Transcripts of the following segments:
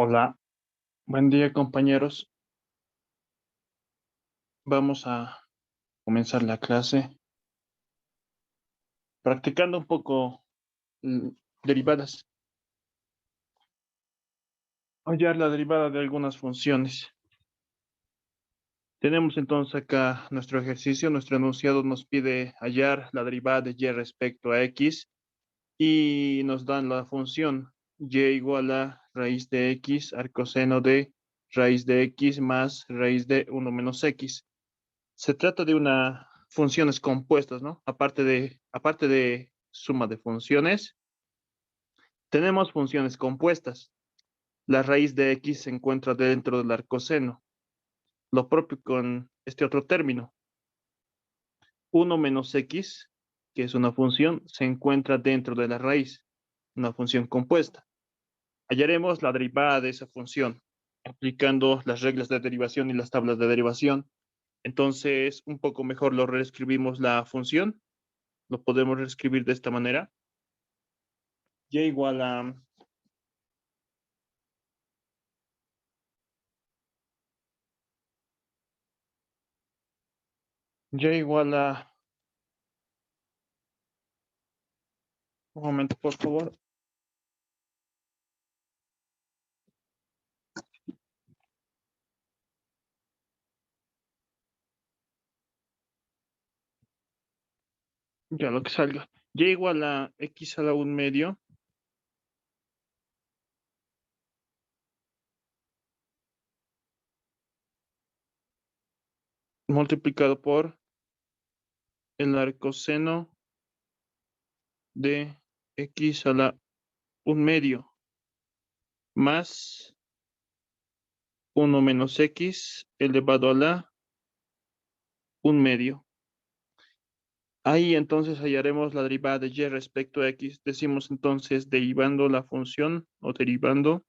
Hola, buen día compañeros. Vamos a comenzar la clase practicando un poco mm, derivadas. Hallar la derivada de algunas funciones. Tenemos entonces acá nuestro ejercicio. Nuestro enunciado nos pide hallar la derivada de y respecto a x y nos dan la función y igual a raíz de x al coseno de raíz de x más raíz de 1 menos x. Se trata de una funciones compuestas, ¿no? Aparte de suma de funciones, tenemos funciones compuestas. La raíz de x se encuentra dentro del arcoseno. Lo propio con este otro término. 1 menos x, que es una función, se encuentra dentro de la raíz, una función compuesta. Hallaremos la derivada de esa función, aplicando las reglas de derivación y las tablas de derivación. Entonces, un poco mejor lo reescribimos la función. Lo podemos reescribir de esta manera. Y igual a y igual a un momento, por favor. Ya lo que salga. Y igual a x a la 1 medio multiplicado por el arcoseno de x a la 1 medio más 1 menos x elevado a la 1 medio. Ahí entonces hallaremos la derivada de y respecto a x. Decimos entonces derivando la función o derivando.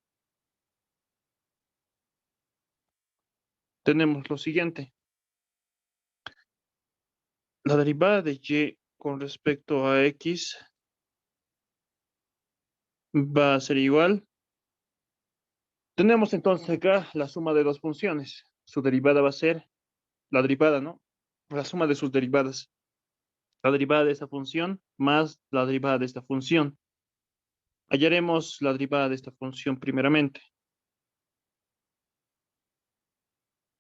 Tenemos lo siguiente. La derivada de y con respecto a x va a ser igual. Tenemos entonces acá la suma de dos funciones. Su derivada va a ser la derivada, ¿no? La suma de sus derivadas. La derivada de esta función más la derivada de esta función. Hallaremos la derivada de esta función primeramente.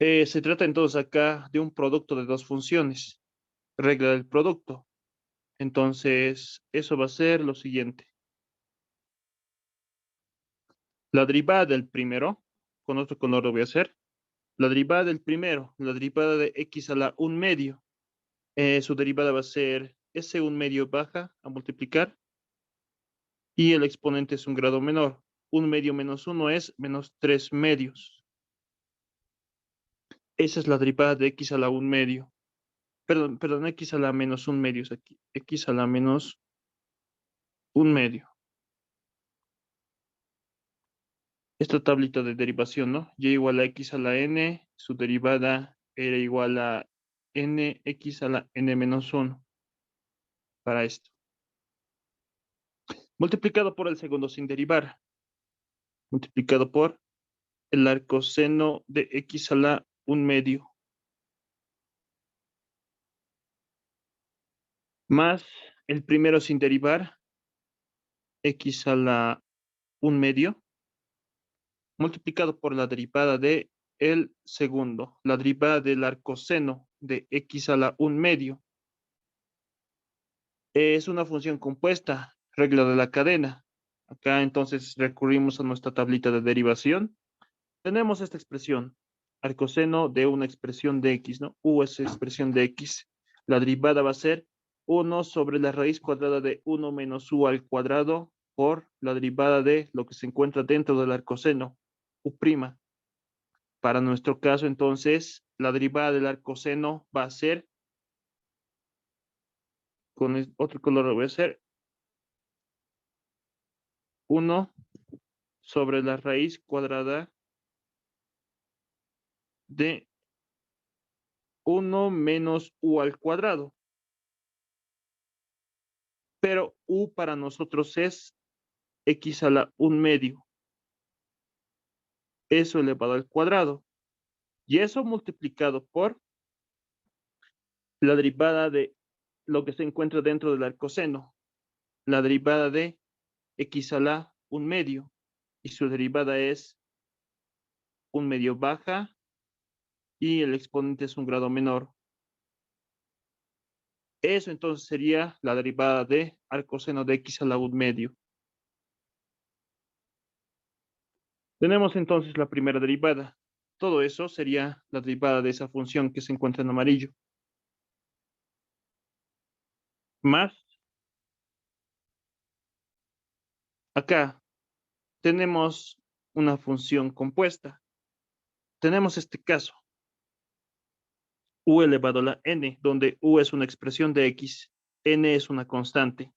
Se trata entonces acá de un producto de dos funciones. Regla del producto. Entonces, eso va a ser lo siguiente. La derivada del primero, con otro color lo voy a hacer. La derivada del primero, la derivada de x a la 1 medio. Su derivada va a ser s 1 medio baja a multiplicar y el exponente es un grado menor. 1 medio menos 1 es menos 3 medios. Esa es la derivada de x a la 1 medio. Perdón, x a la menos 1 medio es aquí. X a la menos 1 medio. Esta tablita de derivación, ¿no? Y igual a x a la n, su derivada era igual a n x a la n menos 1 para esto. Multiplicado por el segundo sin derivar. Multiplicado por el arcoseno de x a la 1 medio. Más el primero sin derivar, x a la 1 medio. Multiplicado por la derivada de el segundo. La derivada del arcoseno de x a la 1 medio. Es una función compuesta, regla de la cadena. Acá entonces recurrimos a nuestra tablita de derivación. Tenemos esta expresión, arcoseno de una expresión de x, ¿no? U es expresión de x. La derivada va a ser 1 sobre la raíz cuadrada de 1 menos u al cuadrado por la derivada de lo que se encuentra dentro del arcoseno, u'. Para nuestro caso, entonces, la derivada del arcoseno va a ser, con otro color lo voy a hacer, 1 sobre la raíz cuadrada de 1 menos u al cuadrado. Pero u para nosotros es x a la 1 medio. eso elevado al cuadrado. Y eso multiplicado por la derivada de lo que se encuentra dentro del arcoseno, la derivada de x a la 1/2, y su derivada es 1/2 baja, y el exponente es un grado menor. Eso entonces sería la derivada de arcoseno de x a la 1/2. Tenemos entonces la primera derivada. Todo eso sería la derivada de esa función que se encuentra en amarillo. Más, acá tenemos una función compuesta. Tenemos este caso, u elevado a la n, donde u es una expresión de x, n es una constante.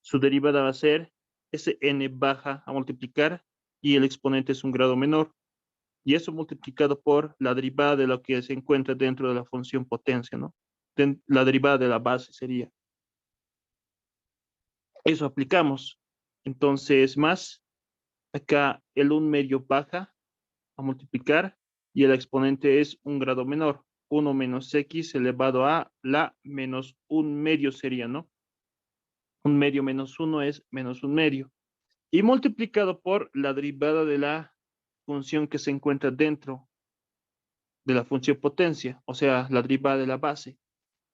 Su derivada va a ser ese n baja a multiplicar y el exponente es un grado menor. Y eso multiplicado por la derivada de lo que se encuentra dentro de la función potencia, ¿no? La derivada de la base sería. Eso aplicamos. Entonces, más, acá el 1/2 baja a multiplicar y el exponente es un grado menor. 1 menos x elevado a la menos 1/2 sería, ¿no? 1/2 menos 1 es menos 1/2. Y multiplicado por la derivada de la función que se encuentra dentro de la función potencia, o sea, la derivada de la base.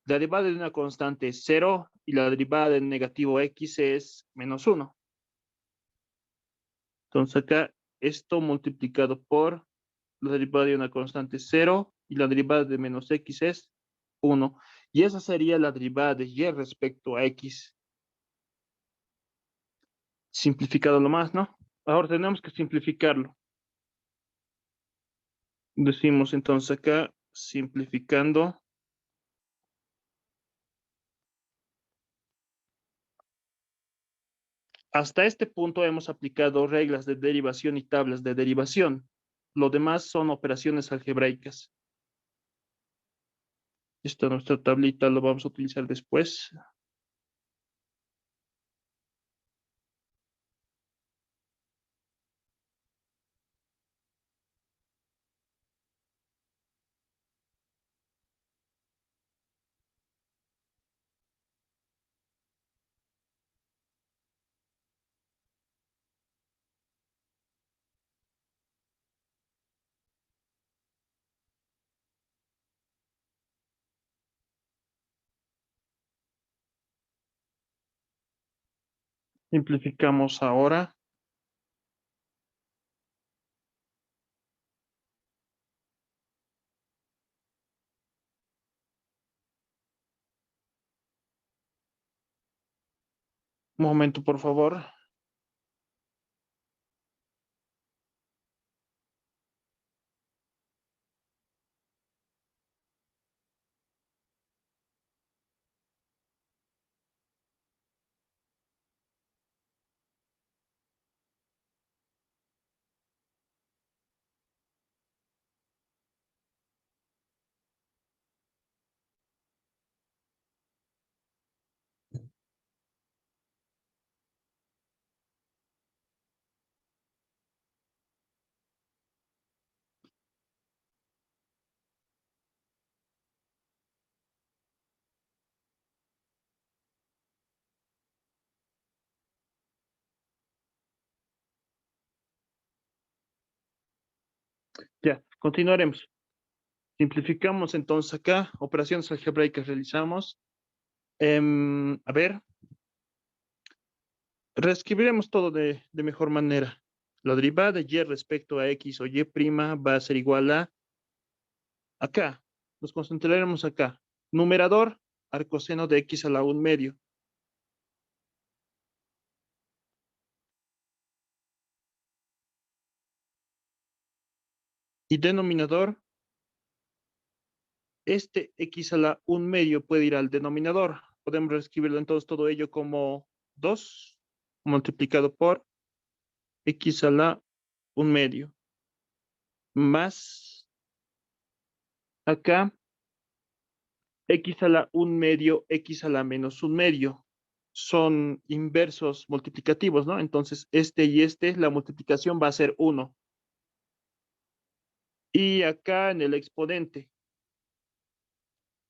La derivada de una constante es 0 y la derivada del negativo x es menos 1. Entonces acá esto multiplicado por la derivada de una constante es 0 y la derivada de menos x es 1. Y esa sería la derivada de y respecto a x. Simplificado lo más, ¿no? Ahora tenemos que simplificarlo. Decimos entonces acá, simplificando. Hasta este punto hemos aplicado reglas de derivación y tablas de derivación. Lo demás son operaciones algebraicas. Esta nuestra tablita lo vamos a utilizar después. Simplificamos ahora. Un momento, por favor. Ya, continuaremos. Simplificamos entonces acá. Operaciones algebraicas realizamos. A ver, reescribiremos todo de mejor manera. La derivada de y respecto a x o y' va a ser igual a acá. Nos concentraremos acá. Numerador, arcoseno de x a la 1/2. Y denominador, este x a la 1/2 puede ir al denominador. Podemos reescribirlo entonces todo ello como 2 multiplicado por x a la 1/2 más acá x a la 1/2, x a la menos 1/2. Son inversos multiplicativos, ¿no? Entonces, este y este, la multiplicación va a ser 1. Y acá en el exponente,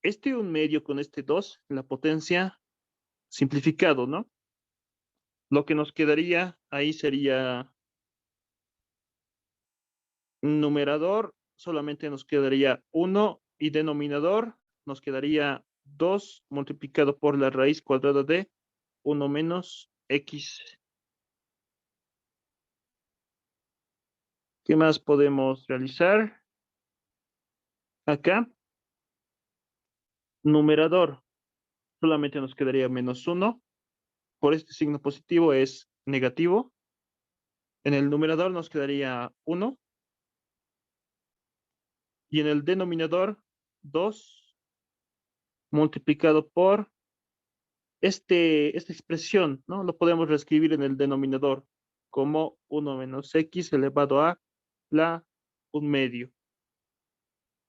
este 1/2 con este 2, la potencia simplificado, ¿no? Lo que nos quedaría ahí sería numerador, solamente nos quedaría 1 y denominador nos quedaría 2 multiplicado por la raíz cuadrada de 1 menos x. ¿Qué más podemos realizar? Acá, numerador, solamente nos quedaría menos 1. Por este signo positivo es negativo. En el numerador nos quedaría 1 y en el denominador 2 multiplicado por esta expresión, ¿no? Lo podemos reescribir en el denominador como 1 menos x elevado a la 1/2.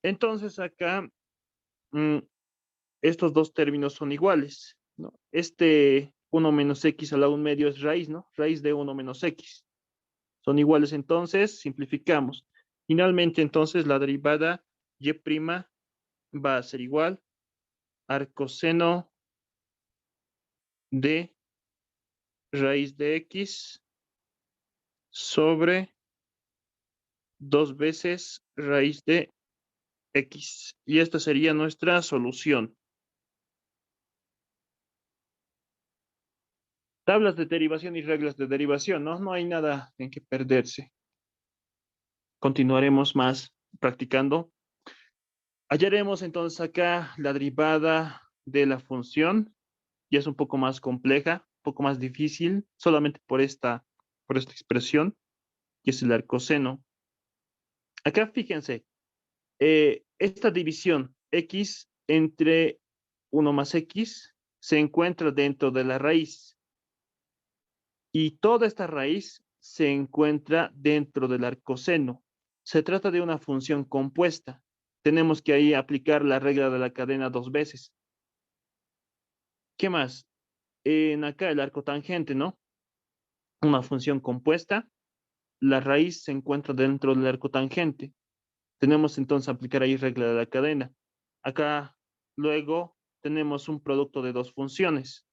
Entonces acá mm, estos dos términos son iguales, ¿no? Este 1 menos x a la 1/2 es raíz, ¿no? Raíz de 1 menos x. Son iguales, entonces simplificamos. Finalmente, entonces, la derivada y' va a ser igual al coseno de raíz de x sobre 2 veces raíz de x. Y esta sería nuestra solución. Tablas de derivación y reglas de derivación, ¿no? No hay nada en que perderse. Continuaremos más practicando. Hallaremos entonces acá la derivada de la función. Y es un poco más compleja, un poco más difícil, solamente por esta expresión, que es el arcoseno. Acá fíjense, esta división x entre 1 más x se encuentra dentro de la raíz y toda esta raíz se encuentra dentro del arcoseno. Se trata de una función compuesta. Tenemos que ahí aplicar la regla de la cadena 2 veces. ¿Qué más? En acá el arco tangente, ¿no? Una función compuesta. La raíz se encuentra dentro del arco tangente. Tenemos entonces aplicar ahí regla de la cadena. Acá luego tenemos un producto de dos funciones.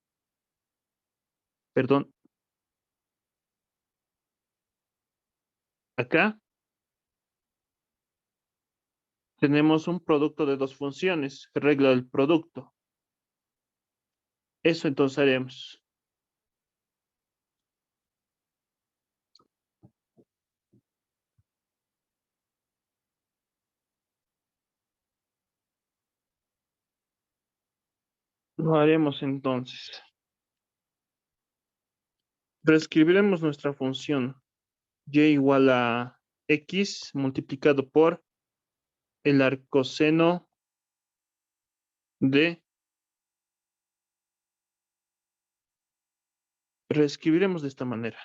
Perdón. Acá tenemos un producto de dos funciones, regla del producto. Eso entonces haremos. Lo haremos entonces. Reescribiremos nuestra función y igual a x multiplicado por el arcoseno de. Reescribiremos de esta manera.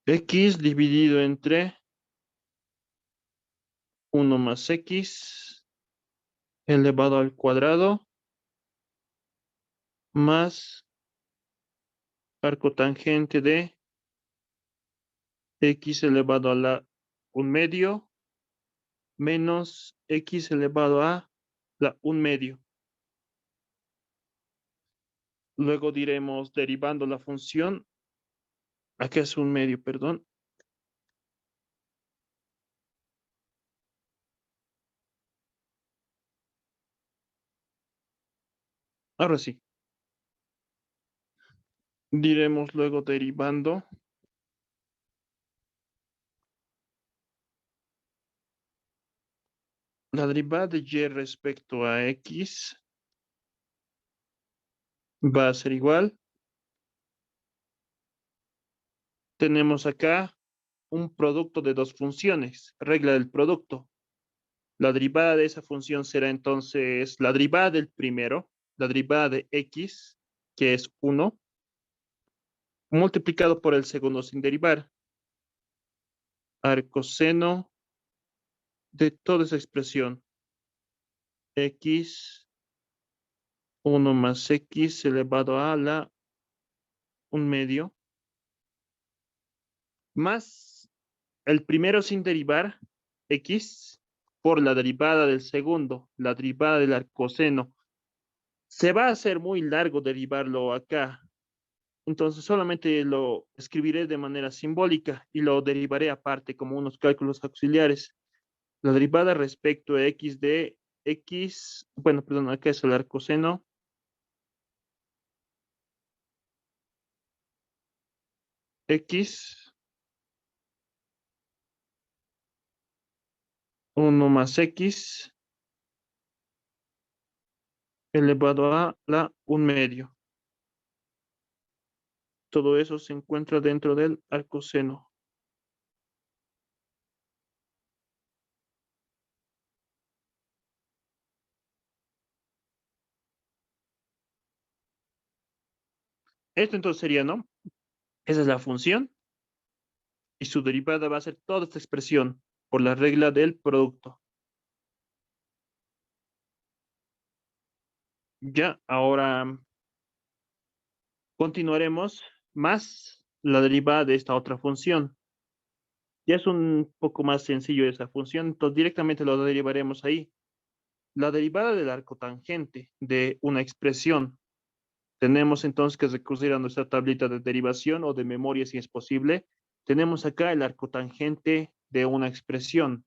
X dividido entre 1 más x elevado al cuadrado más arco tangente de x elevado a la 1/2 menos x elevado a la 1/2. Luego diremos derivando la función. Acá es 1/2, perdón. Ahora sí. Diremos luego derivando la derivada de y respecto a x va a ser igual. Tenemos acá un producto de dos funciones, regla del producto. La derivada de esa función será entonces la derivada del primero, la derivada de x, que es 1, multiplicado por el segundo sin derivar. Arcoseno de toda esa expresión. X, 1 más x elevado a la un medio, más el primero sin derivar, x, por la derivada del segundo, la derivada del arcoseno. Se va a hacer muy largo derivarlo acá. Entonces solamente lo escribiré de manera simbólica y lo derivaré aparte como unos cálculos auxiliares. La derivada respecto a x de x, bueno, perdón, acá es el arcoseno. X, 1 más x elevado a la 1/2. Todo eso se encuentra dentro del arcoseno. Esto entonces sería, ¿no? Esa es la función y su derivada va a ser toda esta expresión por la regla del producto. Ya, ahora continuaremos más la derivada de esta otra función. Ya es un poco más sencillo esa función, entonces directamente lo derivaremos ahí. La derivada del arcotangente de una expresión. Tenemos entonces que recurrir a nuestra tablita de derivación o de memoria si es posible. Tenemos acá el arcotangente de una expresión.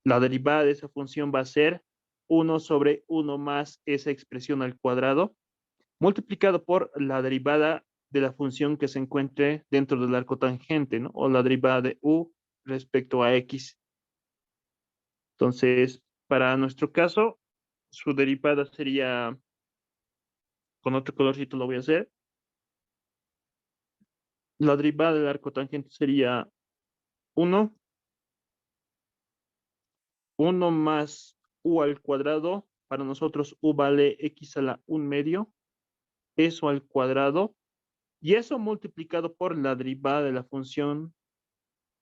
La derivada de esa función va a ser 1 sobre 1 más esa expresión al cuadrado, multiplicado por la derivada de la función que se encuentre dentro del arcotangente, ¿no? O la derivada de u respecto a x. Entonces, para nuestro caso, su derivada sería, con otro colorcito lo voy a hacer, la derivada del arcotangente sería 1, 1 más u al cuadrado. Para nosotros u vale x a la 1/2, eso al cuadrado, y eso multiplicado por la derivada de la función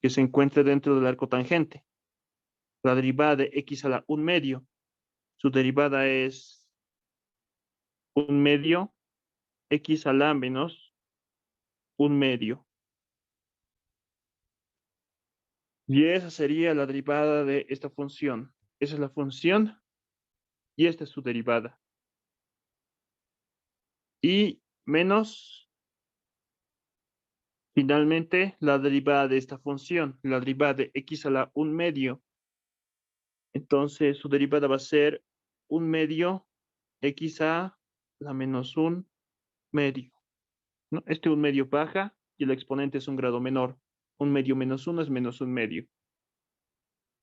que se encuentre dentro del arcotangente. La derivada de x a la 1/2, su derivada es 1/2 x a la menos 1/2. Y esa sería la derivada de esta función. Esa es la función y esta es su derivada. Y menos, finalmente, la derivada de esta función, la derivada de x a la 1/2. Entonces, su derivada va a ser 1/2 x a la menos 1/2, ¿no? Este 1/2 baja y el exponente es un grado menor. 1/2 menos 1 es menos 1/2.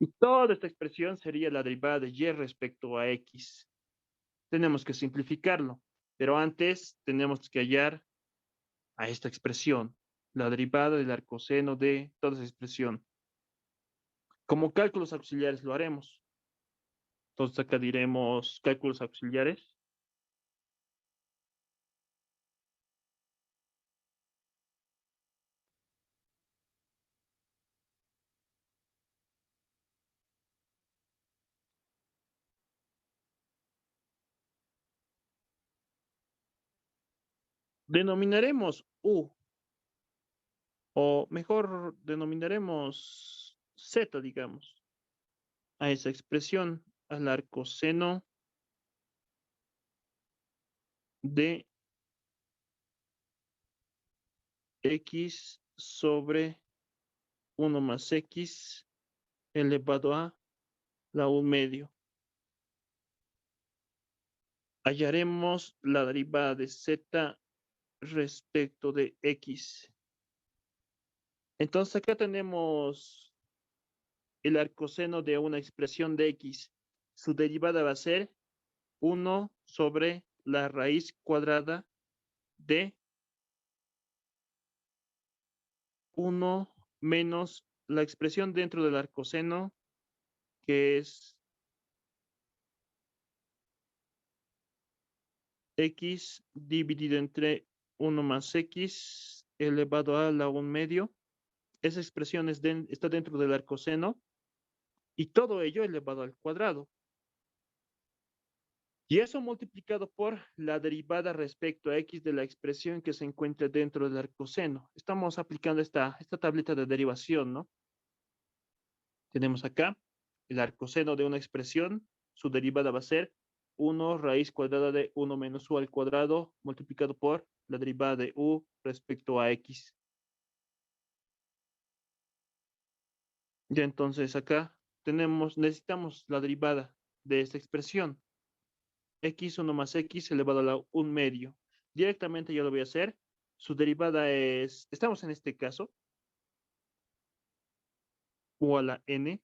Y toda esta expresión sería la derivada de y respecto a x. Tenemos que simplificarlo, pero antes tenemos que hallar a esta expresión, la derivada del arcoseno de toda esa expresión. Como cálculos auxiliares lo haremos. Entonces acá diremos cálculos auxiliares. Denominaremos u, o mejor denominaremos z, digamos, a esa expresión, al arcoseno de x sobre 1 más x elevado a la 1/2. Hallaremos la derivada de z respecto de x. Entonces acá tenemos el arcoseno de una expresión de x. Su derivada va a ser 1 sobre la raíz cuadrada de 1 menos la expresión dentro del arcoseno, que es x dividido entre 1 más x elevado a la 1/2. Esa expresión está dentro del arcoseno y todo ello elevado al cuadrado. Y eso multiplicado por la derivada respecto a x de la expresión que se encuentra dentro del arcoseno. Estamos aplicando esta tableta de derivación, ¿no? Tenemos acá el arcoseno de una expresión, su derivada va a ser 1 raíz cuadrada de 1 menos u al cuadrado multiplicado por la derivada de u respecto a x. Ya entonces acá necesitamos la derivada de esta expresión. X1 más x elevado a la 1 medio. Directamente yo lo voy a hacer. Su derivada es, estamos en este caso, u a la n,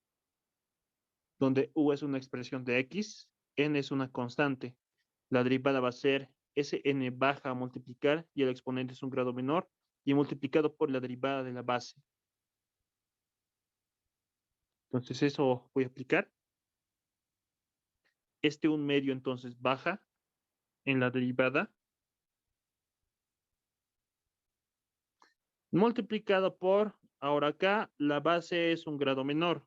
donde u es una expresión de x, n es una constante. La derivada va a ser Sn baja a multiplicar y el exponente es un grado menor y multiplicado por la derivada de la base. Entonces eso voy a aplicar. Este 1 medio entonces baja en la derivada multiplicado por, ahora acá la base es un grado menor.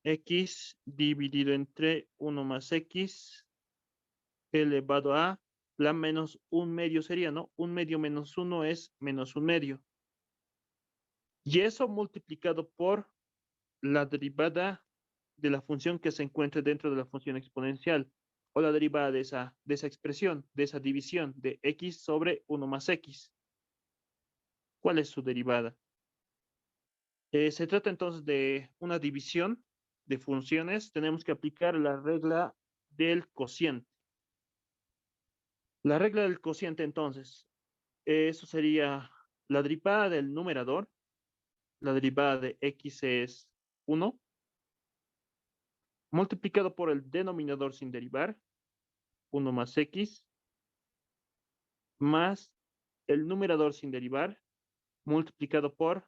X dividido entre 1 más x elevado a la menos 1 medio sería, ¿no? 1 medio menos 1 es menos 1 medio. Y eso multiplicado por la derivada de la función que se encuentra dentro de la función exponencial o la derivada de esa expresión, de esa división de x sobre 1 más x. ¿Cuál es su derivada? Se trata entonces de una división de funciones. Tenemos que aplicar la regla del cociente. La regla del cociente entonces, eso sería la derivada del numerador. La derivada de x es 1 multiplicado por el denominador sin derivar, 1 más x, más el numerador sin derivar, multiplicado por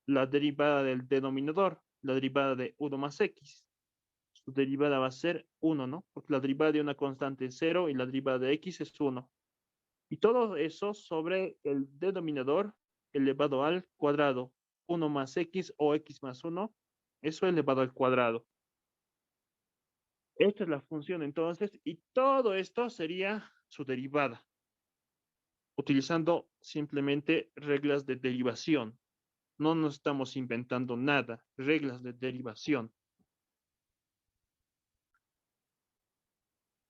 la derivada del denominador, la derivada de 1 más x. Su derivada va a ser 1, ¿no? Porque la derivada de una constante es 0 y la derivada de x es 1. Y todo eso sobre el denominador elevado al cuadrado. 1 más x o x más 1, eso elevado al cuadrado. Esta es la función entonces, y todo esto sería su derivada, utilizando simplemente reglas de derivación. No nos estamos inventando nada, reglas de derivación.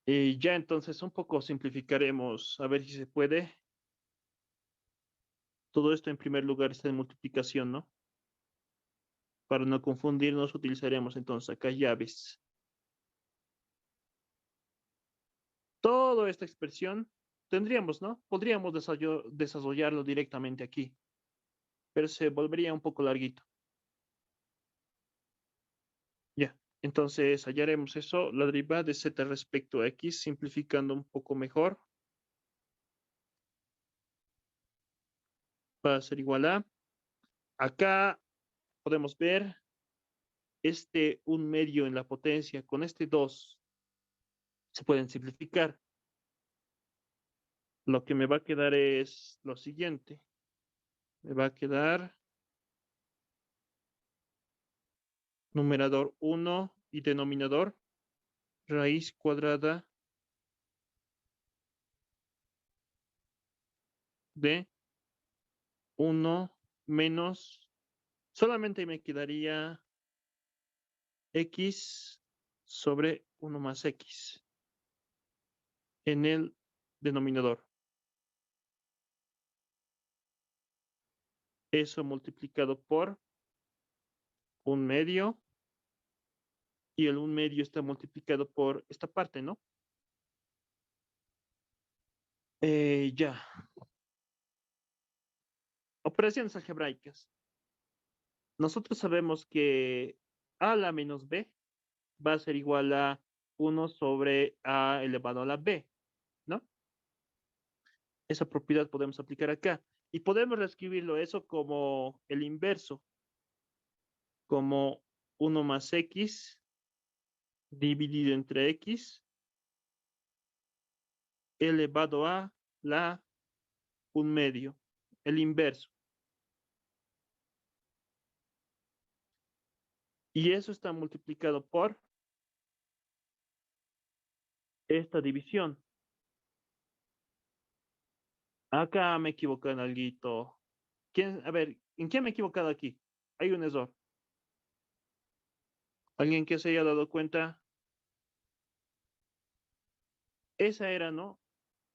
Y ya entonces un poco simplificaremos, a ver si se puede. Todo esto en primer lugar está en multiplicación, ¿no? Para no confundirnos, utilizaremos entonces acá llaves. Toda esta expresión tendríamos, ¿no? Podríamos desarrollarlo directamente aquí, pero se volvería un poco larguito. Ya, entonces hallaremos eso, la derivada de z respecto a x, simplificando un poco mejor. Va a ser igual a, acá podemos ver este 1 medio en la potencia con este 2 se pueden simplificar. Lo que me va a quedar es lo siguiente. Me va a quedar numerador 1 y denominador raíz cuadrada de 1 menos, solamente me quedaría x sobre 1 más x en el denominador. Eso multiplicado por 1 medio y el 1 medio está multiplicado por esta parte, ¿no? Ya. Operaciones algebraicas. Nosotros sabemos que a la menos b va a ser igual a 1 sobre a elevado a la b, ¿no? Esa propiedad podemos aplicar acá. Y podemos reescribirlo eso como el inverso, como 1 más x dividido entre x elevado a la 1 medio, el inverso. Y eso está multiplicado por esta división. Acá me he equivocado en alguito. A ver, ¿en qué me he equivocado aquí? Hay un error. ¿Alguien que se haya dado cuenta? Esa era, ¿no?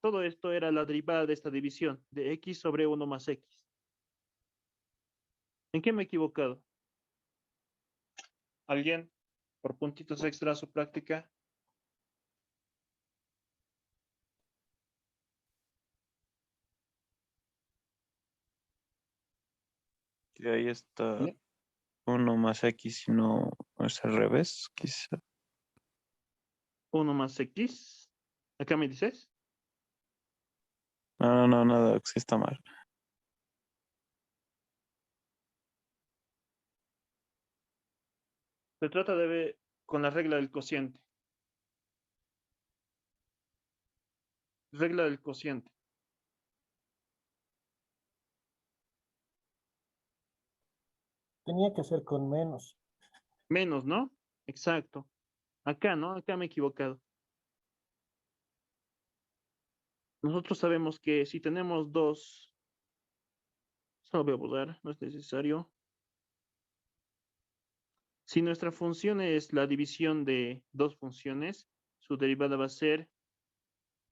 Todo esto era la derivada de esta división, de x sobre 1 más x. ¿En qué me he equivocado? ¿Alguien? Por puntitos extra a su práctica. Y ahí está ¿Ya? 1 más X y no es al revés, quizá. 1 más x. ¿Acá me dices? No, no, nada, sí está mal. Se trata de ver con la regla del cociente. Regla del cociente. Tenía que ser con menos. Menos, ¿no? Exacto. Acá, ¿no? Acá me he equivocado. Nosotros sabemos que si tenemos dos, solo voy a borrar, no es necesario. Si nuestra función es la división de dos funciones, su derivada va a ser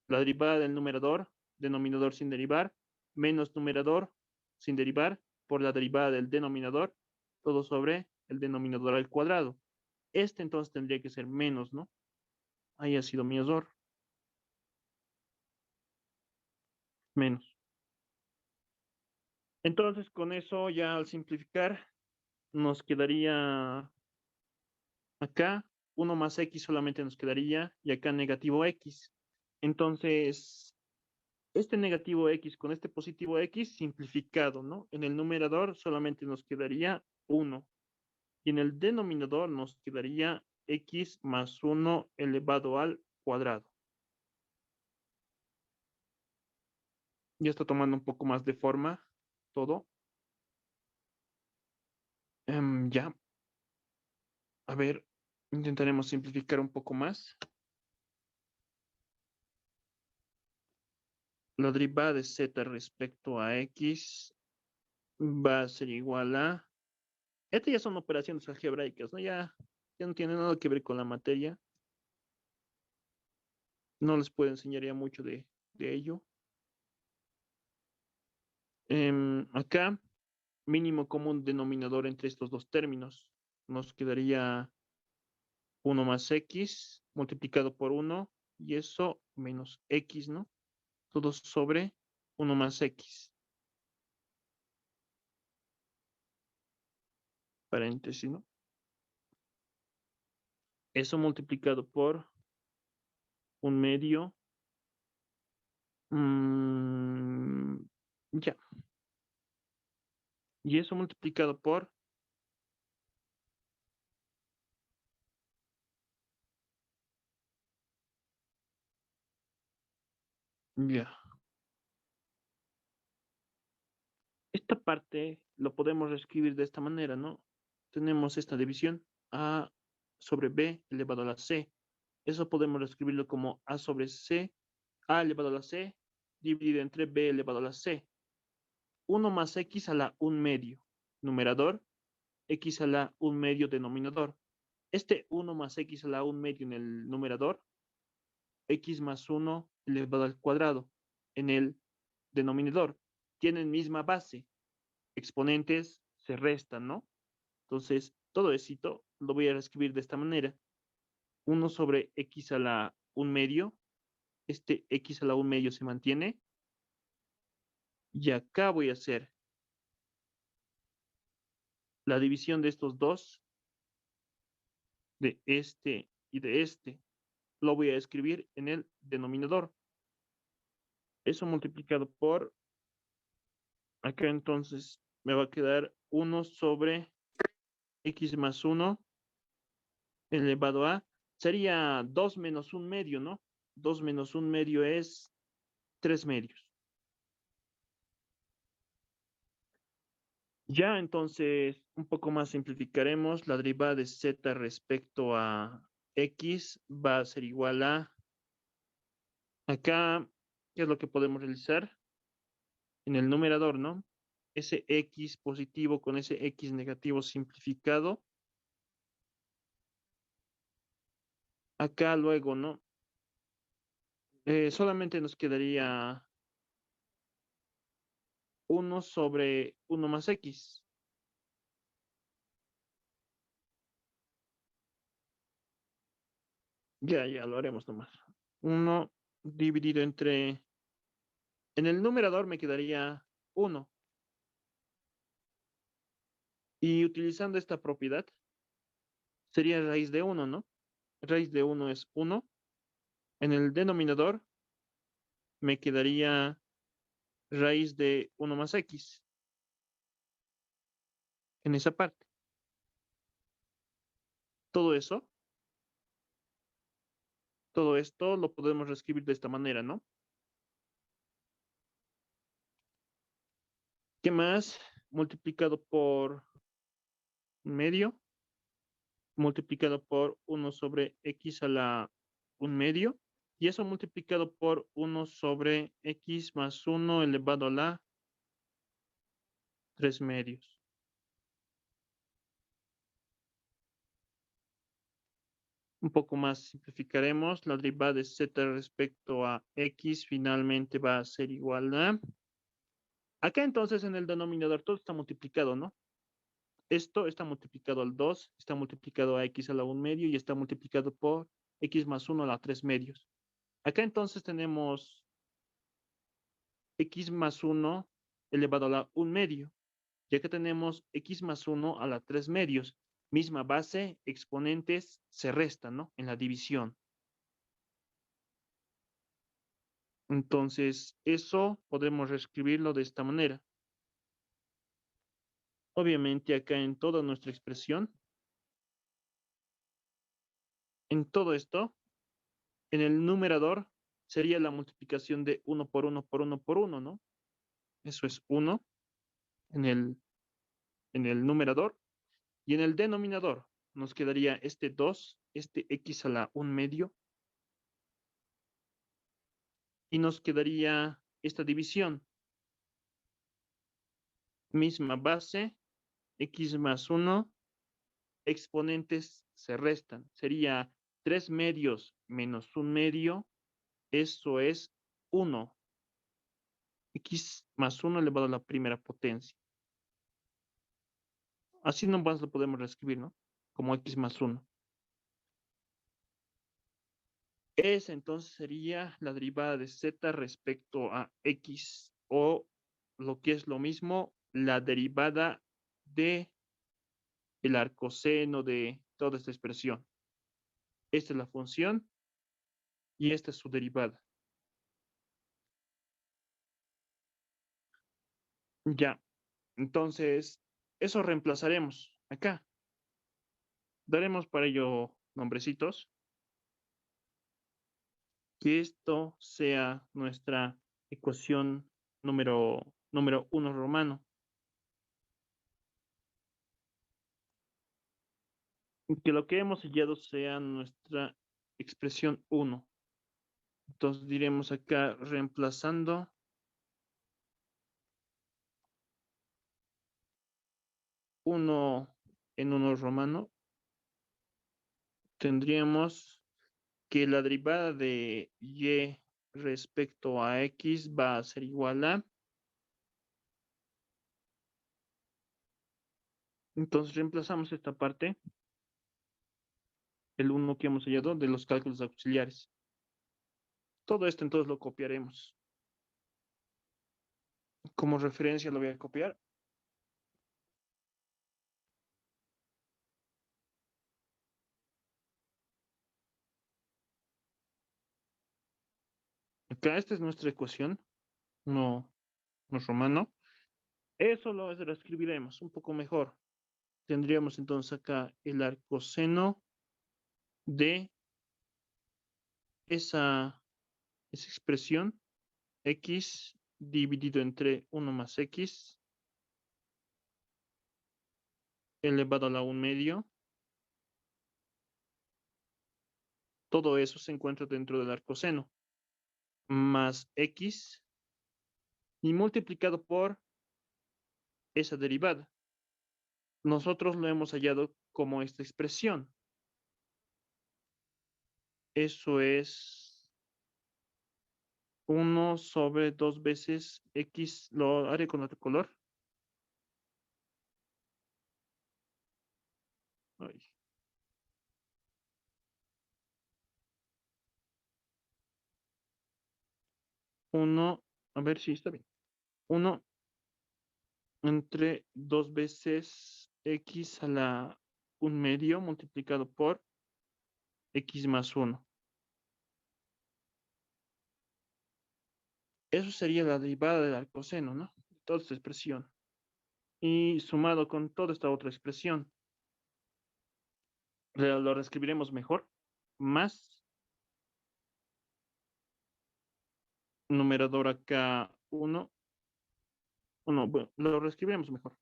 la derivada del numerador, denominador sin derivar, menos numerador sin derivar por la derivada del denominador, todo sobre el denominador al cuadrado. Este entonces tendría que ser menos, ¿no? Ahí ha sido mi error. Menos. Entonces, con eso ya al simplificar, nos quedaría acá 1 más x solamente nos quedaría y acá negativo x. Entonces, este negativo x con este positivo x simplificado, ¿no? En el numerador solamente nos quedaría 1 y en el denominador nos quedaría x más 1 elevado al cuadrado. Ya está tomando un poco más de forma todo. Ya, a ver, intentaremos simplificar un poco más. La derivada de z respecto a x va a ser igual a... Estas ya son operaciones algebraicas, ¿no? Ya no tiene nada que ver con la materia. No les puedo enseñar ya mucho de ello. Acá, mínimo común denominador entre estos dos términos. Nos quedaría 1 más x multiplicado por 1 y eso menos x, ¿no? Todo sobre 1 más x. Paréntesis, ¿no? Eso multiplicado por un medio. Ya. Y eso multiplicado por... Ya. Esta parte lo podemos reescribir de esta manera, ¿no? Tenemos esta división a sobre b elevado a la c. Eso podemos reescribirlo como a sobre c, a elevado a la c, dividido entre b elevado a la c. 1 más x a la 1 medio, numerador, x a la 1 medio denominador. Este 1 más x a la 1 medio en el numerador, x más 1 elevado al cuadrado en el denominador. Tienen misma base, exponentes se restan, ¿no? Entonces, todo esto lo voy a escribir de esta manera. 1 sobre x a la 1 medio. Este x a la 1 medio se mantiene. Y acá voy a hacer la división de estos dos, de este y de este. Lo voy a escribir en el denominador. Eso multiplicado por, acá entonces me va a quedar 1 sobre x más 1 elevado a, sería 2 menos 1 medio, ¿no? 2 menos 1 medio es 3 medios. Ya entonces, un poco más simplificaremos. La derivada de z respecto a x va a ser igual a Acá, ¿qué es lo que podemos realizar? En el numerador, ¿no? Ese x positivo con ese x negativo simplificado. Acá luego, ¿no? Solamente nos quedaría 1 sobre 1 más x. Ya lo haremos nomás. 1 dividido entre... En el numerador me quedaría 1. Y utilizando esta propiedad, sería raíz de 1, ¿no? Raíz de 1 es 1. En el denominador me quedaría raíz de 1 más x. En esa parte. Todo eso, todo esto lo podemos reescribir de esta manera, ¿no? ¿Qué más? Multiplicado por medio, multiplicado por 1 sobre x a la 1 medio, y eso multiplicado por 1 sobre x más 1 elevado a la 3 medios. Un poco más simplificaremos. La derivada de z respecto a x finalmente va a ser igual a... Acá entonces en el denominador todo está multiplicado, ¿no? Esto está multiplicado al 2, está multiplicado a x a la 1 medio y está multiplicado por x más 1 a la 3 medios. Acá entonces tenemos x más 1 elevado a la 1 medio. Ya que tenemos x más 1 a la 3 medios. Misma base, exponentes se restan, ¿no? En la división. Entonces, eso podemos reescribirlo de esta manera. Obviamente acá en toda nuestra expresión, en todo esto, en el numerador sería la multiplicación de 1 por 1 por 1 por 1, ¿no? Eso es 1 en el numerador. Y en el denominador nos quedaría este 2, este x a la 1 medio. Y nos quedaría esta división. Misma base, x más 1, exponentes se restan. Sería 3 medios menos 1 medio, eso es 1. X más 1 elevado a la primera potencia. Así nomás lo podemos reescribir, ¿no? Como x más 1. Esa entonces sería la derivada de z respecto a x, o lo que es lo mismo, la derivada de el arcoseno de toda esta expresión. Esta es la función y esta es su derivada. Ya, entonces, eso reemplazaremos acá. Daremos para ello nombrecitos. Que esto sea nuestra ecuación número 1 romano. Que lo que hemos hallado sea nuestra expresión 1. Entonces diremos acá reemplazando uno en 1 romano, tendríamos que la derivada de y respecto a x va a ser igual a... Entonces reemplazamos esta parte, el 1 que hemos hallado de los cálculos auxiliares. Todo esto entonces lo copiaremos. Como referencia lo voy a copiar. Acá esta es nuestra ecuación, no romano. Eso lo escribiremos un poco mejor. Tendríamos entonces acá el arcoseno de esa expresión, x dividido entre 1 más x elevado a la 1 medio. Todo eso se encuentra dentro del arcoseno. más x y multiplicado por esa derivada. Nosotros lo hemos hallado como esta expresión. Eso es 1 sobre 2 veces x, lo haré con otro color. Ay. Uno, a ver si está bien. 1 entre 2 veces x a la 1/2 multiplicado por x más 1. Eso sería la derivada del arcoseno, ¿no? Toda esta expresión. Y sumado con toda esta otra expresión. Lo reescribiremos mejor. Más numerador acá 1. No, bueno, lo reescribiremos mejor.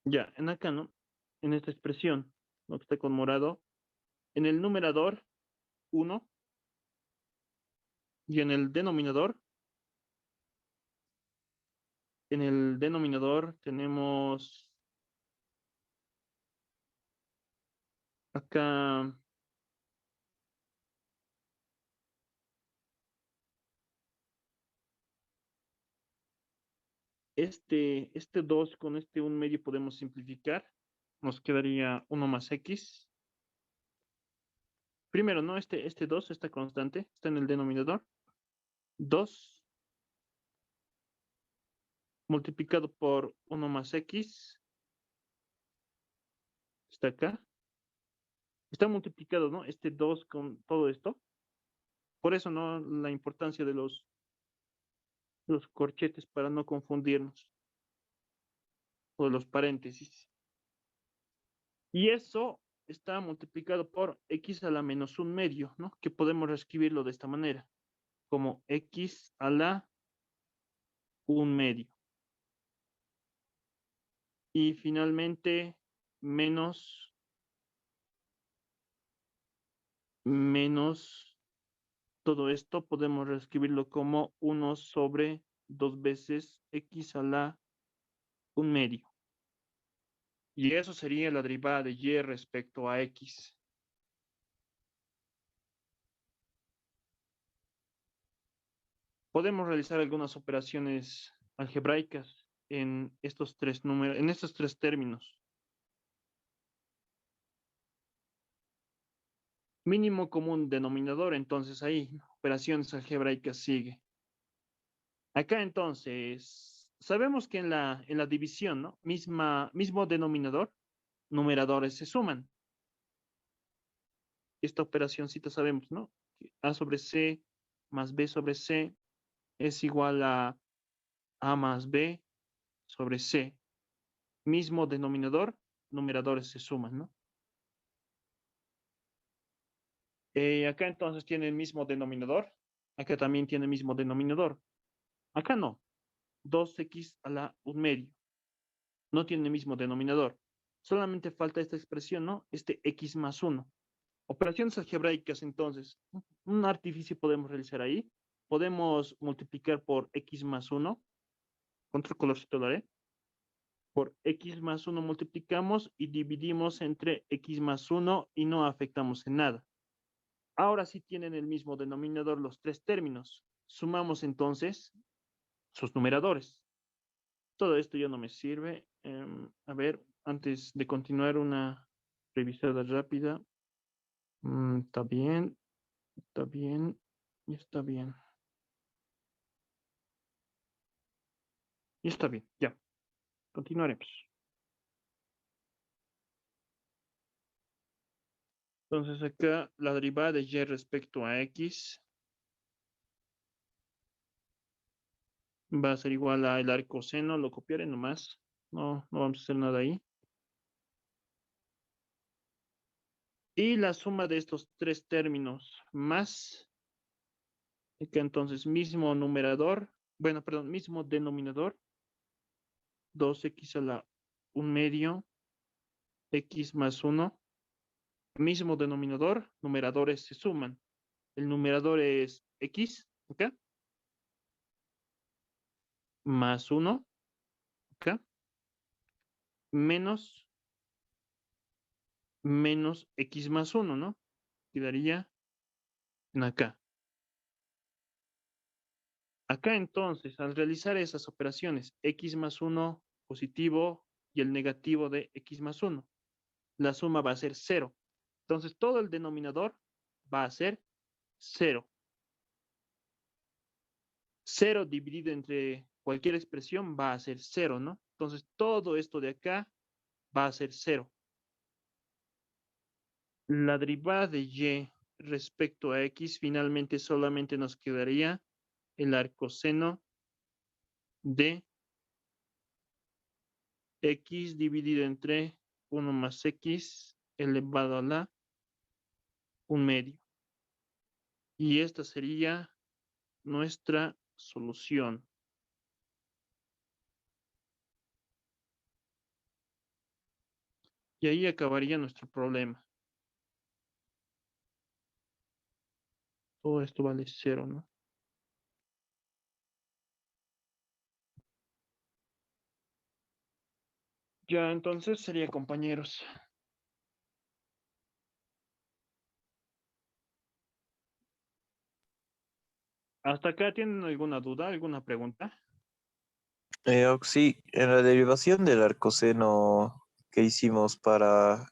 Ya, en acá, ¿no? En esta expresión, lo que está con morado, en el numerador 1 y en el denominador tenemos acá este 2 con este 1/2 podemos simplificar. Nos quedaría 1 más x. Primero, ¿no? Este 2, esta constante, está en el denominador. 2 multiplicado por 1 más x. Está acá. Está multiplicado, ¿no? Este 2 con todo esto. Por eso, ¿no? La importancia de los corchetes para no confundirnos. O de los paréntesis. Y eso está multiplicado por x a la menos 1/2, ¿no? Que podemos reescribirlo de esta manera. Como x a la 1/2. Y finalmente, menos todo esto podemos reescribirlo como 1 sobre 2 veces x a la 1/2. Y eso sería la derivada de y respecto a x. Podemos realizar algunas operaciones algebraicas en estos tres números, en estos tres términos. Mínimo común denominador, entonces ahí, operaciones algebraicas sigue. Acá entonces, sabemos que en la división, ¿no? Mismo denominador, numeradores se suman. Esta operacióncita sabemos, ¿no? A sobre C más B sobre C es igual a A más B sobre C. Mismo denominador, numeradores se suman, ¿no? Acá entonces tiene el mismo denominador. Acá también tiene el mismo denominador. Acá no. 2x a la 1/2. No tiene el mismo denominador. Solamente falta esta expresión, ¿no? Este x más 1. Operaciones algebraicas, entonces. Un artificio podemos realizar ahí. Podemos multiplicar por x más 1. Con otro colorcito lo haré. Por x más 1 multiplicamos y dividimos entre x más 1 y no afectamos en nada. Ahora sí tienen el mismo denominador los tres términos. Sumamos entonces sus numeradores. Todo esto ya no me sirve. A ver, antes de continuar, una revisada rápida. Está bien, está bien, y está bien. Y está bien, ya. Continuaremos. Entonces acá la derivada de y respecto a x va a ser igual a el arcoseno, lo copiaré nomás. No vamos a hacer nada ahí. Y la suma de estos tres términos más, que entonces mismo numerador, bueno, perdón, mismo denominador, 2x a la 1/2, x más 1, Mismo denominador, numeradores se suman. El numerador es x, acá, más 1, acá, menos x más 1, ¿no? Quedaría en acá. Acá entonces, al realizar esas operaciones, x más 1 positivo y el negativo de x más 1, la suma va a ser 0. Entonces, todo el denominador va a ser 0. 0 dividido entre cualquier expresión va a ser 0, ¿no? Entonces, todo esto de acá va a ser 0. La derivada de y respecto a x finalmente solamente nos quedaría el arcoseno de x dividido entre 1 más x elevado a la 1 medio. Y esta sería nuestra solución. Y ahí acabaría nuestro problema. Todo esto vale 0, ¿no? Ya, entonces sería, compañeros. ¿Hasta acá tienen alguna duda, alguna pregunta? Sí, en la derivación del arcoseno que hicimos para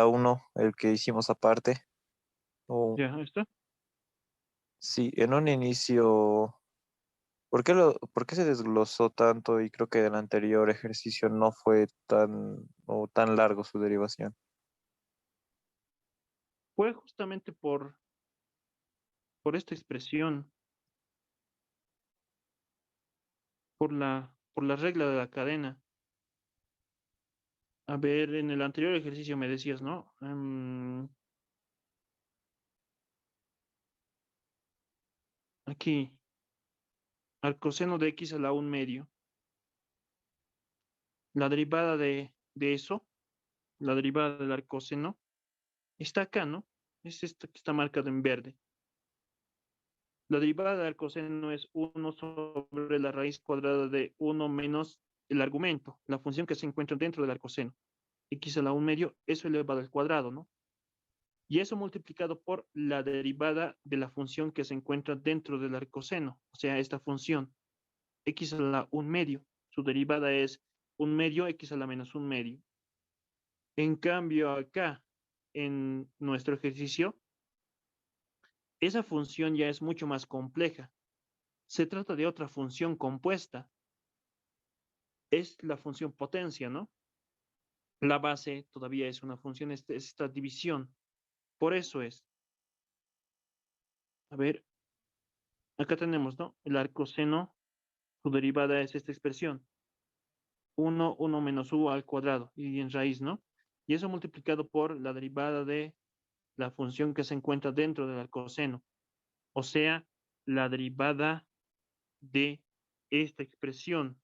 uno, el que hicimos aparte, o Ya, ¿está? sí, en un inicio, ¿por qué se desglosó tanto? Y creo que en el anterior ejercicio no fue tan largo su derivación. Fue justamente por esta expresión, por la regla de la cadena. A ver, en el anterior ejercicio me decías, ¿no? Aquí, al coseno de x a la 1 medio. La derivada de eso, la derivada del arcoseno, está acá, ¿no? Es esta que está marcada en verde. La derivada del arcoseno es 1 sobre la raíz cuadrada de 1 menos el argumento, la función que se encuentra dentro del arcoseno. X a la 1 medio, eso elevado al cuadrado, ¿no? Y eso multiplicado por la derivada de la función que se encuentra dentro del arcoseno, o sea, esta función, x a la 1 medio. Su derivada es 1 medio, x a la menos 1 medio. En cambio, acá, en nuestro ejercicio, esa función ya es mucho más compleja. Se trata de otra función compuesta. Es la función potencia, ¿no? La base todavía es una función, es esta división. Por eso es. A ver, acá tenemos, ¿no? El arcoseno, su derivada es esta expresión. 1 menos u al cuadrado y en raíz, ¿no? Y eso multiplicado por la derivada de la función que se encuentra dentro del arcoseno. O sea, la derivada de esta expresión.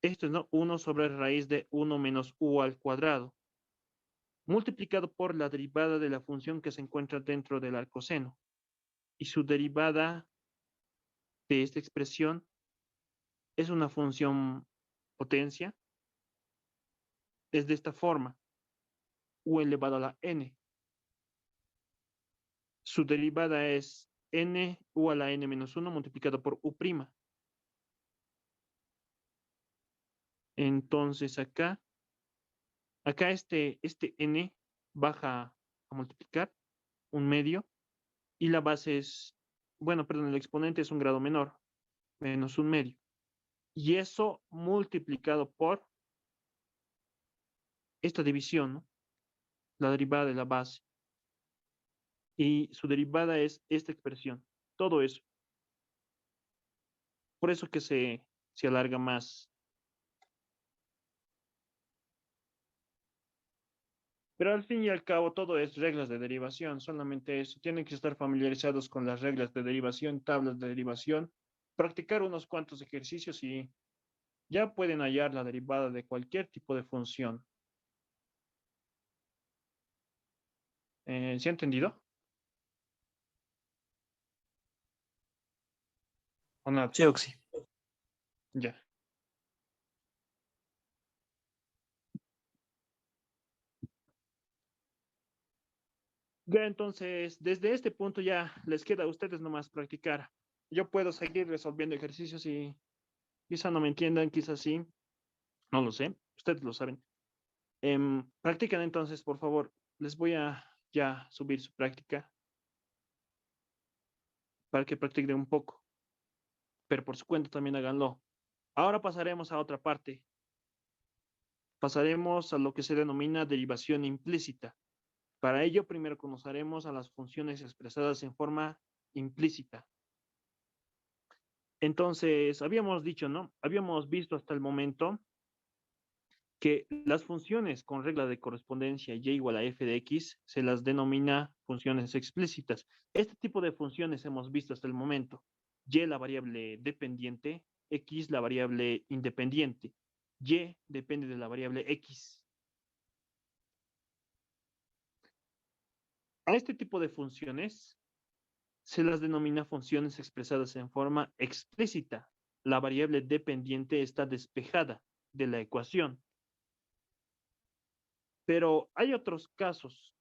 Esto es, ¿no? 1 sobre raíz de 1 menos u al cuadrado. Multiplicado por la derivada de la función que se encuentra dentro del arcoseno. Y su derivada de esta expresión es una función potencia. Es de esta forma. U elevado a la n. Su derivada es n u a la n menos 1 multiplicado por u'. Entonces acá este n baja a multiplicar 1 medio y la base es, bueno, perdón, el exponente es un grado menor, menos 1 medio. Y eso multiplicado por esta división, ¿no? La derivada de la base. Y su derivada es esta expresión. Todo eso. Por eso que se alarga más. Pero al fin y al cabo todo es reglas de derivación, solamente eso. Tienen que estar familiarizados con las reglas de derivación, tablas de derivación, practicar unos cuantos ejercicios y ya pueden hallar la derivada de cualquier tipo de función. ¿Se ha entendido? ¿O nada? Sí, Oxy. Ya. Ya, entonces, desde este punto ya les queda a ustedes nomás practicar. Yo puedo seguir resolviendo ejercicios y quizá no me entiendan, quizás sí, no lo sé, ustedes lo saben. Practican entonces, por favor. Les voy a ya subir su práctica para que practiquen un poco, pero por su cuenta también háganlo. Ahora pasaremos a otra parte. Pasaremos a lo que se denomina derivación implícita. Para ello, primero conoceremos a las funciones expresadas en forma implícita. Entonces, habíamos dicho, ¿no? Habíamos visto hasta el momento que las funciones con regla de correspondencia y igual a f de x se las denomina funciones explícitas. Este tipo de funciones hemos visto hasta el momento. Y la variable dependiente, x la variable independiente. Y depende de la variable x. A este tipo de funciones se las denomina funciones expresadas en forma explícita. La variable dependiente está despejada de la ecuación. Pero hay otros casos,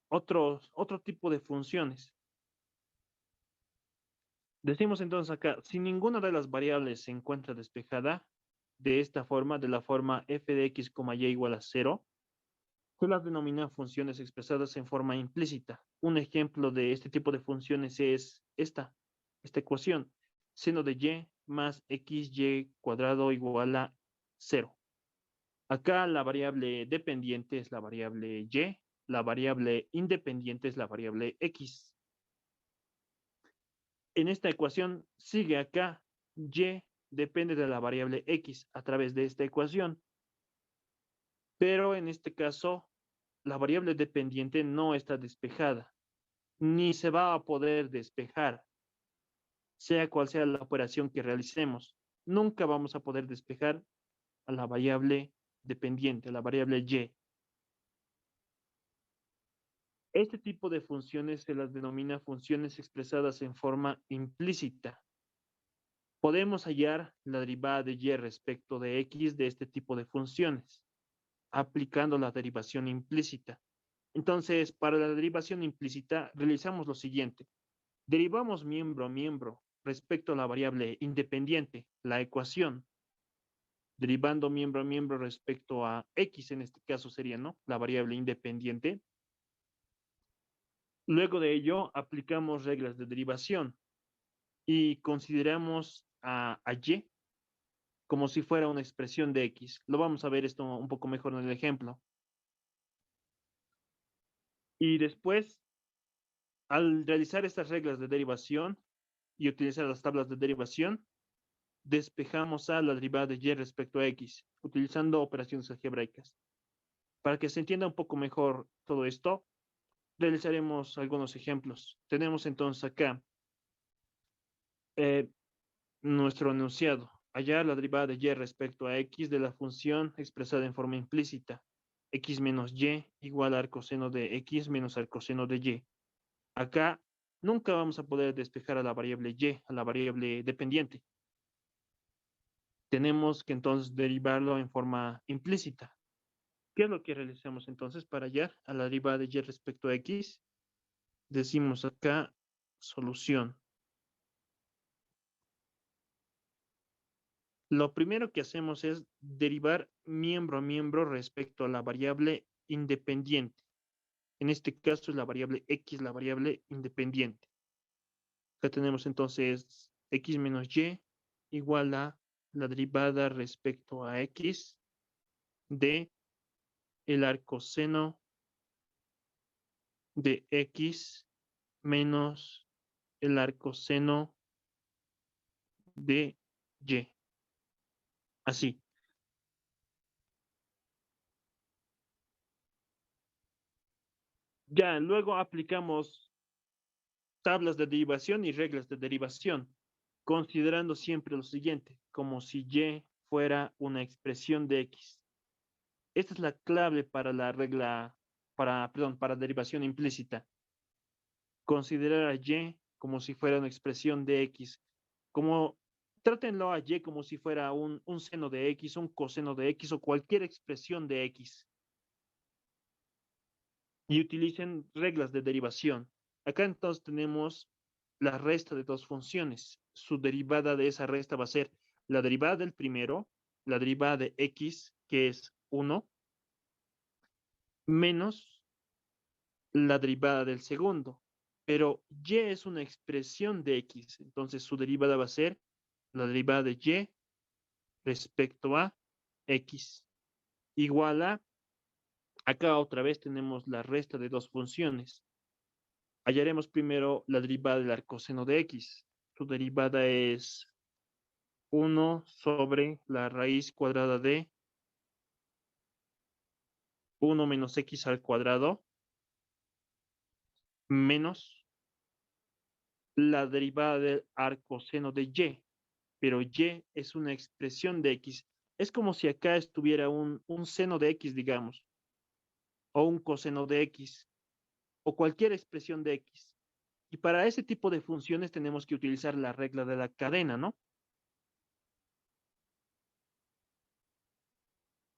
otro tipo de funciones. Decimos entonces acá, si ninguna de las variables se encuentra despejada de esta forma, de la forma f de x, y igual a 0, se las denomina funciones expresadas en forma implícita. Un ejemplo de este tipo de funciones es esta ecuación, seno de y más xy cuadrado igual a 0. Acá la variable dependiente es la variable y, la variable independiente es la variable x. En esta ecuación sigue acá, y depende de la variable x a través de esta ecuación, pero en este caso la variable dependiente no está despejada, ni se va a poder despejar, sea cual sea la operación que realicemos. Nunca vamos a poder despejar a la variable dependiente, a la variable y. Este tipo de funciones se las denomina funciones expresadas en forma implícita. Podemos hallar la derivada de y respecto de x de este tipo de funciones, aplicando la derivación implícita. Entonces, para la derivación implícita, realizamos lo siguiente. Derivamos miembro a miembro respecto a la variable independiente, la ecuación, derivando miembro a miembro respecto a x, en este caso sería, ¿no?, la variable independiente. Luego de ello, aplicamos reglas de derivación y consideramos a y como si fuera una expresión de x. Lo vamos a ver esto un poco mejor en el ejemplo. Y después, al realizar estas reglas de derivación y utilizar las tablas de derivación, despejamos a la derivada de y respecto a x, utilizando operaciones algebraicas. Para que se entienda un poco mejor todo esto, realizaremos algunos ejemplos. Tenemos entonces acá eh, nuestro enunciado. Hallar la derivada de y respecto a x de la función expresada en forma implícita. X menos y igual al coseno de x menos al coseno de y. Acá nunca vamos a poder despejar a la variable y, a la variable dependiente. Tenemos que entonces derivarlo en forma implícita. ¿Qué es lo que realizamos entonces para hallar a la derivada de y respecto a x? Decimos acá solución. Lo primero que hacemos es derivar miembro a miembro respecto a la variable independiente. En este caso es la variable x, la variable independiente. Acá tenemos entonces x menos y igual a la derivada respecto a x de el arcoseno de x menos el arcoseno de y. Así. Ya, luego aplicamos tablas de derivación y reglas de derivación, considerando siempre lo siguiente, como si y fuera una expresión de x. Esta es la clave para la regla para derivación implícita. Considerar a y como si fuera una expresión de x. Trátenlo a y como si fuera un seno de x, un coseno de x o cualquier expresión de x. Y utilicen reglas de derivación. Acá entonces tenemos la resta de dos funciones. Su derivada de esa resta va a ser la derivada del primero, la derivada de x, que es 1, menos la derivada del segundo. Pero y es una expresión de x, entonces su derivada va a ser la derivada de y respecto a x. Igual a, acá otra vez tenemos la resta de dos funciones. Hallaremos primero la derivada del arcoseno de x. Su derivada es 1 sobre la raíz cuadrada de 1 menos x al cuadrado menos la derivada del arcoseno de y. Pero y es una expresión de x. Es como si acá estuviera un seno de x, digamos, o un coseno de x, o cualquier expresión de x. Y para ese tipo de funciones tenemos que utilizar la regla de la cadena, ¿no?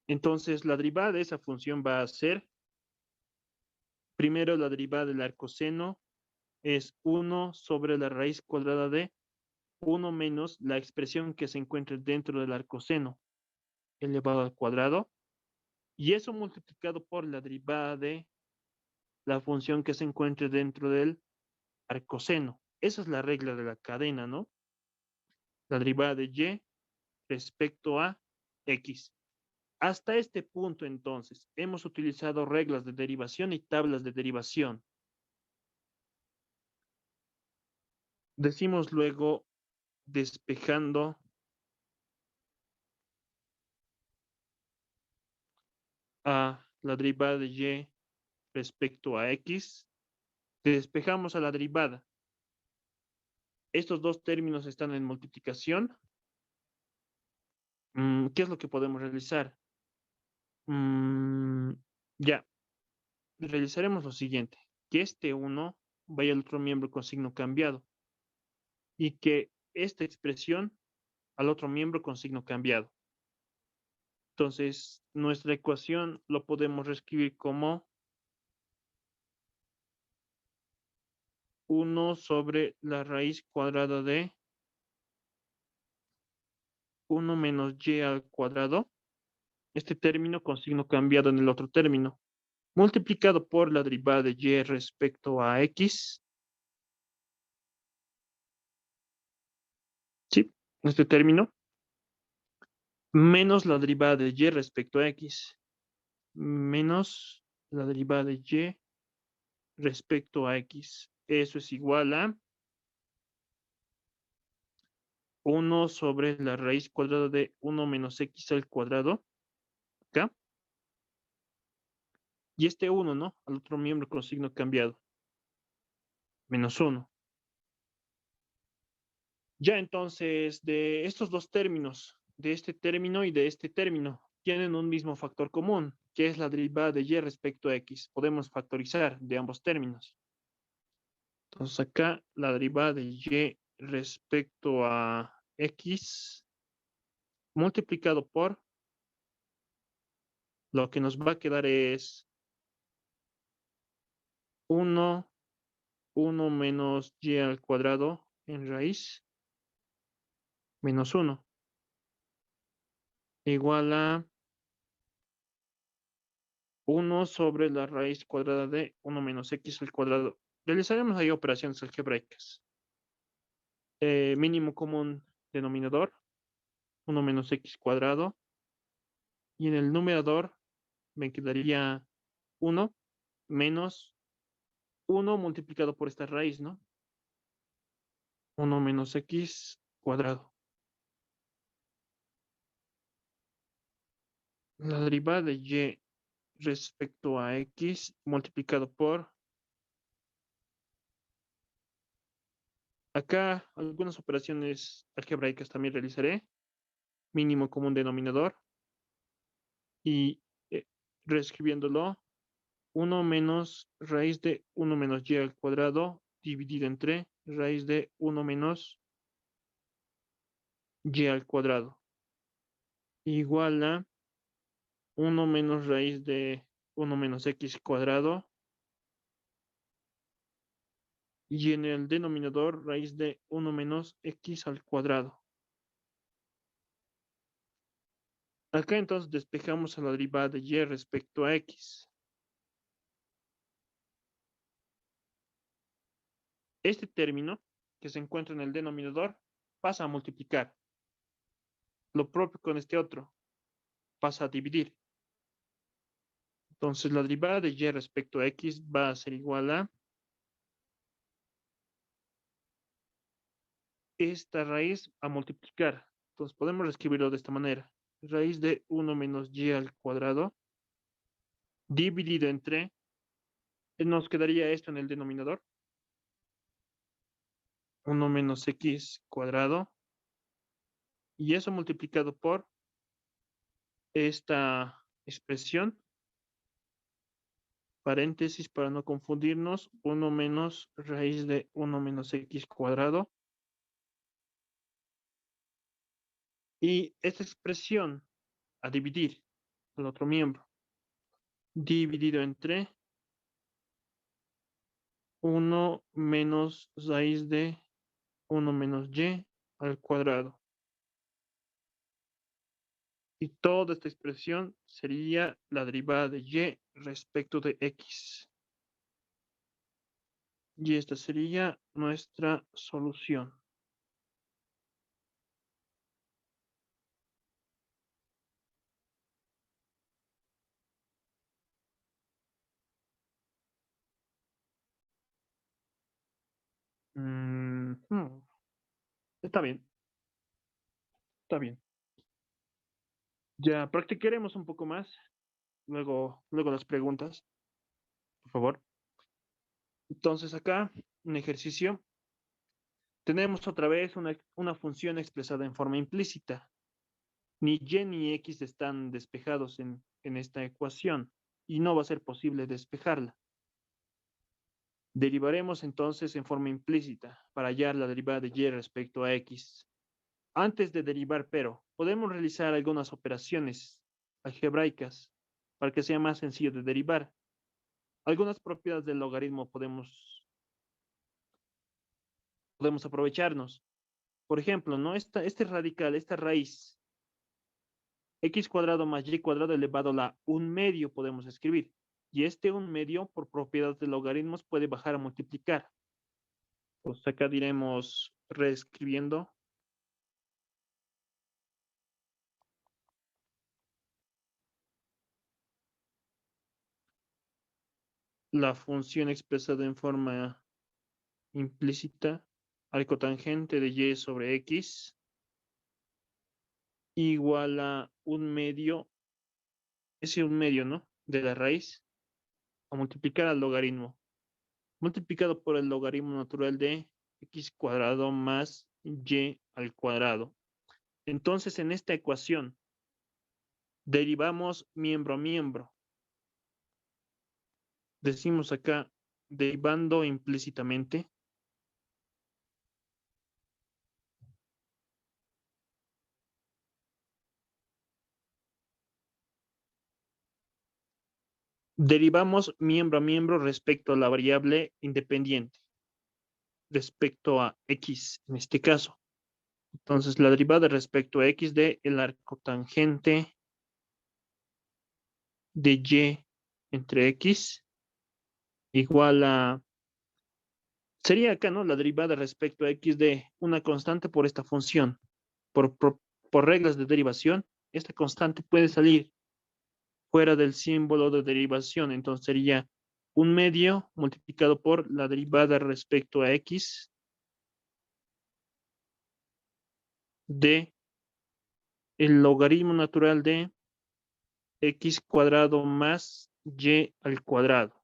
Entonces, la derivada de esa función va a ser, primero la derivada del arcoseno es 1 sobre la raíz cuadrada de 1 menos la expresión que se encuentra dentro del arcoseno elevado al cuadrado, y eso multiplicado por la derivada de la función que se encuentre dentro del arcoseno. Esa es la regla de la cadena, ¿no? La derivada de y respecto a x. Hasta este punto, entonces, hemos utilizado reglas de derivación y tablas de derivación. Decimos luego, despejando a la derivada de y respecto a x, despejamos a la derivada. Estos dos términos están en multiplicación. ¿Qué es lo que podemos realizar? Ya, realizaremos lo siguiente, que este 1 vaya al otro miembro con signo cambiado y que esta expresión al otro miembro con signo cambiado. Entonces, nuestra ecuación lo podemos reescribir como 1 sobre la raíz cuadrada de 1 menos y al cuadrado, este término con signo cambiado en el otro término, multiplicado por la derivada de y respecto a x. ¿Sí? Este término, menos la derivada de y respecto a x, menos la derivada de y respecto a x. Eso es igual a 1 sobre la raíz cuadrada de 1 menos x al cuadrado, acá. Y este 1, ¿no? Al otro miembro con signo cambiado. Menos 1. Ya entonces, de estos dos términos, de este término y de este término, tienen un mismo factor común, que es la derivada de y respecto a x. Podemos factorizar de ambos términos. Entonces acá la derivada de y respecto a x multiplicado por lo que nos va a quedar es 1 menos y al cuadrado en raíz menos 1 igual a 1 sobre la raíz cuadrada de 1 menos x al cuadrado. Realizaremos ahí operaciones algebraicas. Mínimo común denominador, 1 menos x cuadrado. Y en el numerador me quedaría 1 menos 1 multiplicado por esta raíz, ¿no? 1 menos x cuadrado. La derivada de y respecto a x multiplicado por... Acá algunas operaciones algebraicas también realizaré. Mínimo común denominador. Y reescribiéndolo, 1 menos raíz de 1 menos y al cuadrado dividido entre raíz de 1 menos y al cuadrado. Igual a 1 menos raíz de 1 menos x cuadrado. Y en el denominador raíz de 1 menos x al cuadrado. Acá entonces despejamos a la derivada de y respecto a x. Este término que se encuentra en el denominador pasa a multiplicar. Lo propio con este otro pasa a dividir. Entonces la derivada de y respecto a x va a ser igual a esta raíz a multiplicar. Entonces podemos escribirlo de esta manera. Raíz de 1 menos y al cuadrado dividido entre, nos quedaría esto en el denominador. 1 menos x cuadrado. Y eso multiplicado por esta expresión. Paréntesis para no confundirnos. 1 menos raíz de 1 menos x cuadrado. Y esta expresión a dividir el otro miembro. Dividido entre 1 menos raíz de 1 menos y al cuadrado. Y toda esta expresión sería la derivada de y respecto de x. Y esta sería nuestra solución. Está bien, está bien. Ya practicaremos un poco más. Luego las preguntas, por favor. Entonces acá, un ejercicio. Tenemos otra vez una función expresada en forma implícita. Ni y ni x están despejados en esta ecuación y no va a ser posible despejarla. Derivaremos entonces en forma implícita para hallar la derivada de y respecto a x. Antes de derivar, pero, podemos realizar algunas operaciones algebraicas para que sea más sencillo de derivar. Algunas propiedades del logaritmo podemos aprovecharnos. Por ejemplo, ¿no? Este radical, esta raíz, x cuadrado más y cuadrado elevado a la 1/2 podemos escribir. Y este 1/2 por propiedades de logaritmos puede bajar a multiplicar. Pues acá diremos reescribiendo. La función expresada en forma implícita, arco tangente de y sobre x igual a 1/2, ese 1/2, ¿no? De la raíz, a multiplicar al logaritmo, multiplicado por el logaritmo natural de x cuadrado más y al cuadrado. Entonces, en esta ecuación, derivamos miembro a miembro. Decimos acá, derivando implícitamente, derivamos miembro a miembro respecto a la variable independiente, respecto a x en este caso. Entonces, la derivada respecto a x de el arco tangente de y entre x igual a, sería acá, ¿no? La derivada respecto a x de una constante por esta función. Por reglas de derivación, esta constante puede salir fuera del símbolo de derivación. Entonces sería 1/2 multiplicado por la derivada respecto a x de el logaritmo natural de x cuadrado más y al cuadrado.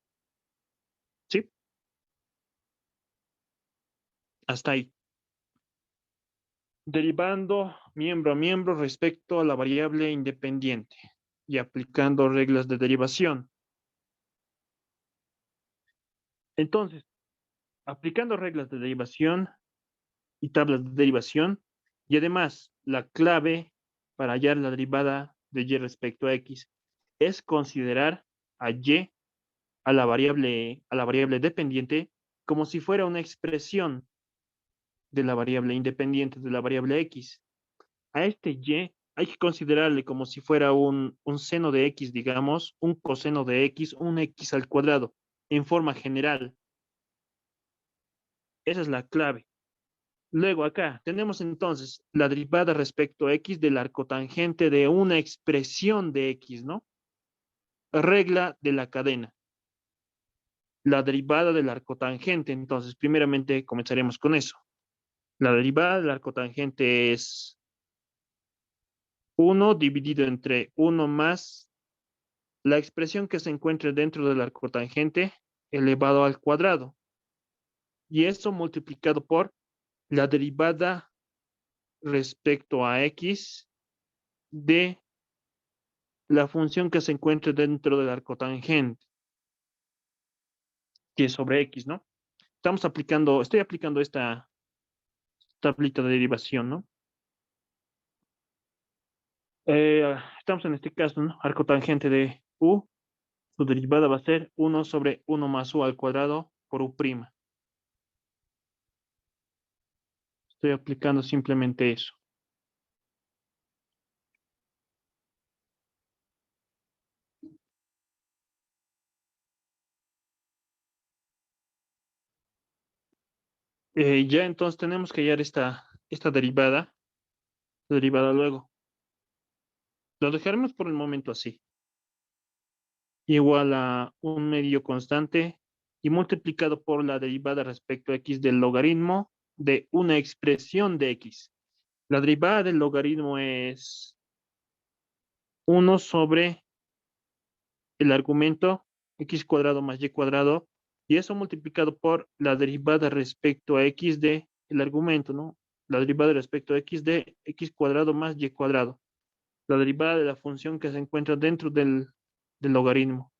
¿Sí? Hasta ahí. Derivando miembro a miembro respecto a la variable independiente y aplicando reglas de derivación. Entonces, aplicando reglas de derivación y tablas de derivación, y además la clave para hallar la derivada de y respecto a x es considerar a y, a la variable dependiente, como si fuera una expresión de la variable independiente de la variable x. A este y hay que considerarle como si fuera un seno de x, digamos, un coseno de x, un x al cuadrado, en forma general. Esa es la clave. Luego acá tenemos entonces la derivada respecto a x del arcotangente de una expresión de x, ¿no? Regla de la cadena. La derivada del arcotangente, entonces primeramente comenzaremos con eso. La derivada del arcotangente es 1 dividido entre 1 más la expresión que se encuentre dentro del arcotangente elevado al cuadrado. Y eso multiplicado por la derivada respecto a x de la función que se encuentre dentro del arcotangente, que es sobre x, ¿no? Estoy aplicando esta tablita de derivación, ¿no? Estamos en este caso, ¿no? Arcotangente de u, su derivada va a ser 1 sobre 1 más u al cuadrado por u'. Estoy aplicando simplemente eso. Ya entonces tenemos que hallar esta derivada luego. Lo dejaremos por el momento así. Igual a un medio constante y multiplicado por la derivada respecto a x del logaritmo de una expresión de x. La derivada del logaritmo es 1 sobre el argumento x cuadrado más y cuadrado, y eso multiplicado por la derivada respecto a x de el argumento, ¿no? La derivada respecto a x de x cuadrado más y cuadrado. La derivada de la función que se encuentra dentro del logaritmo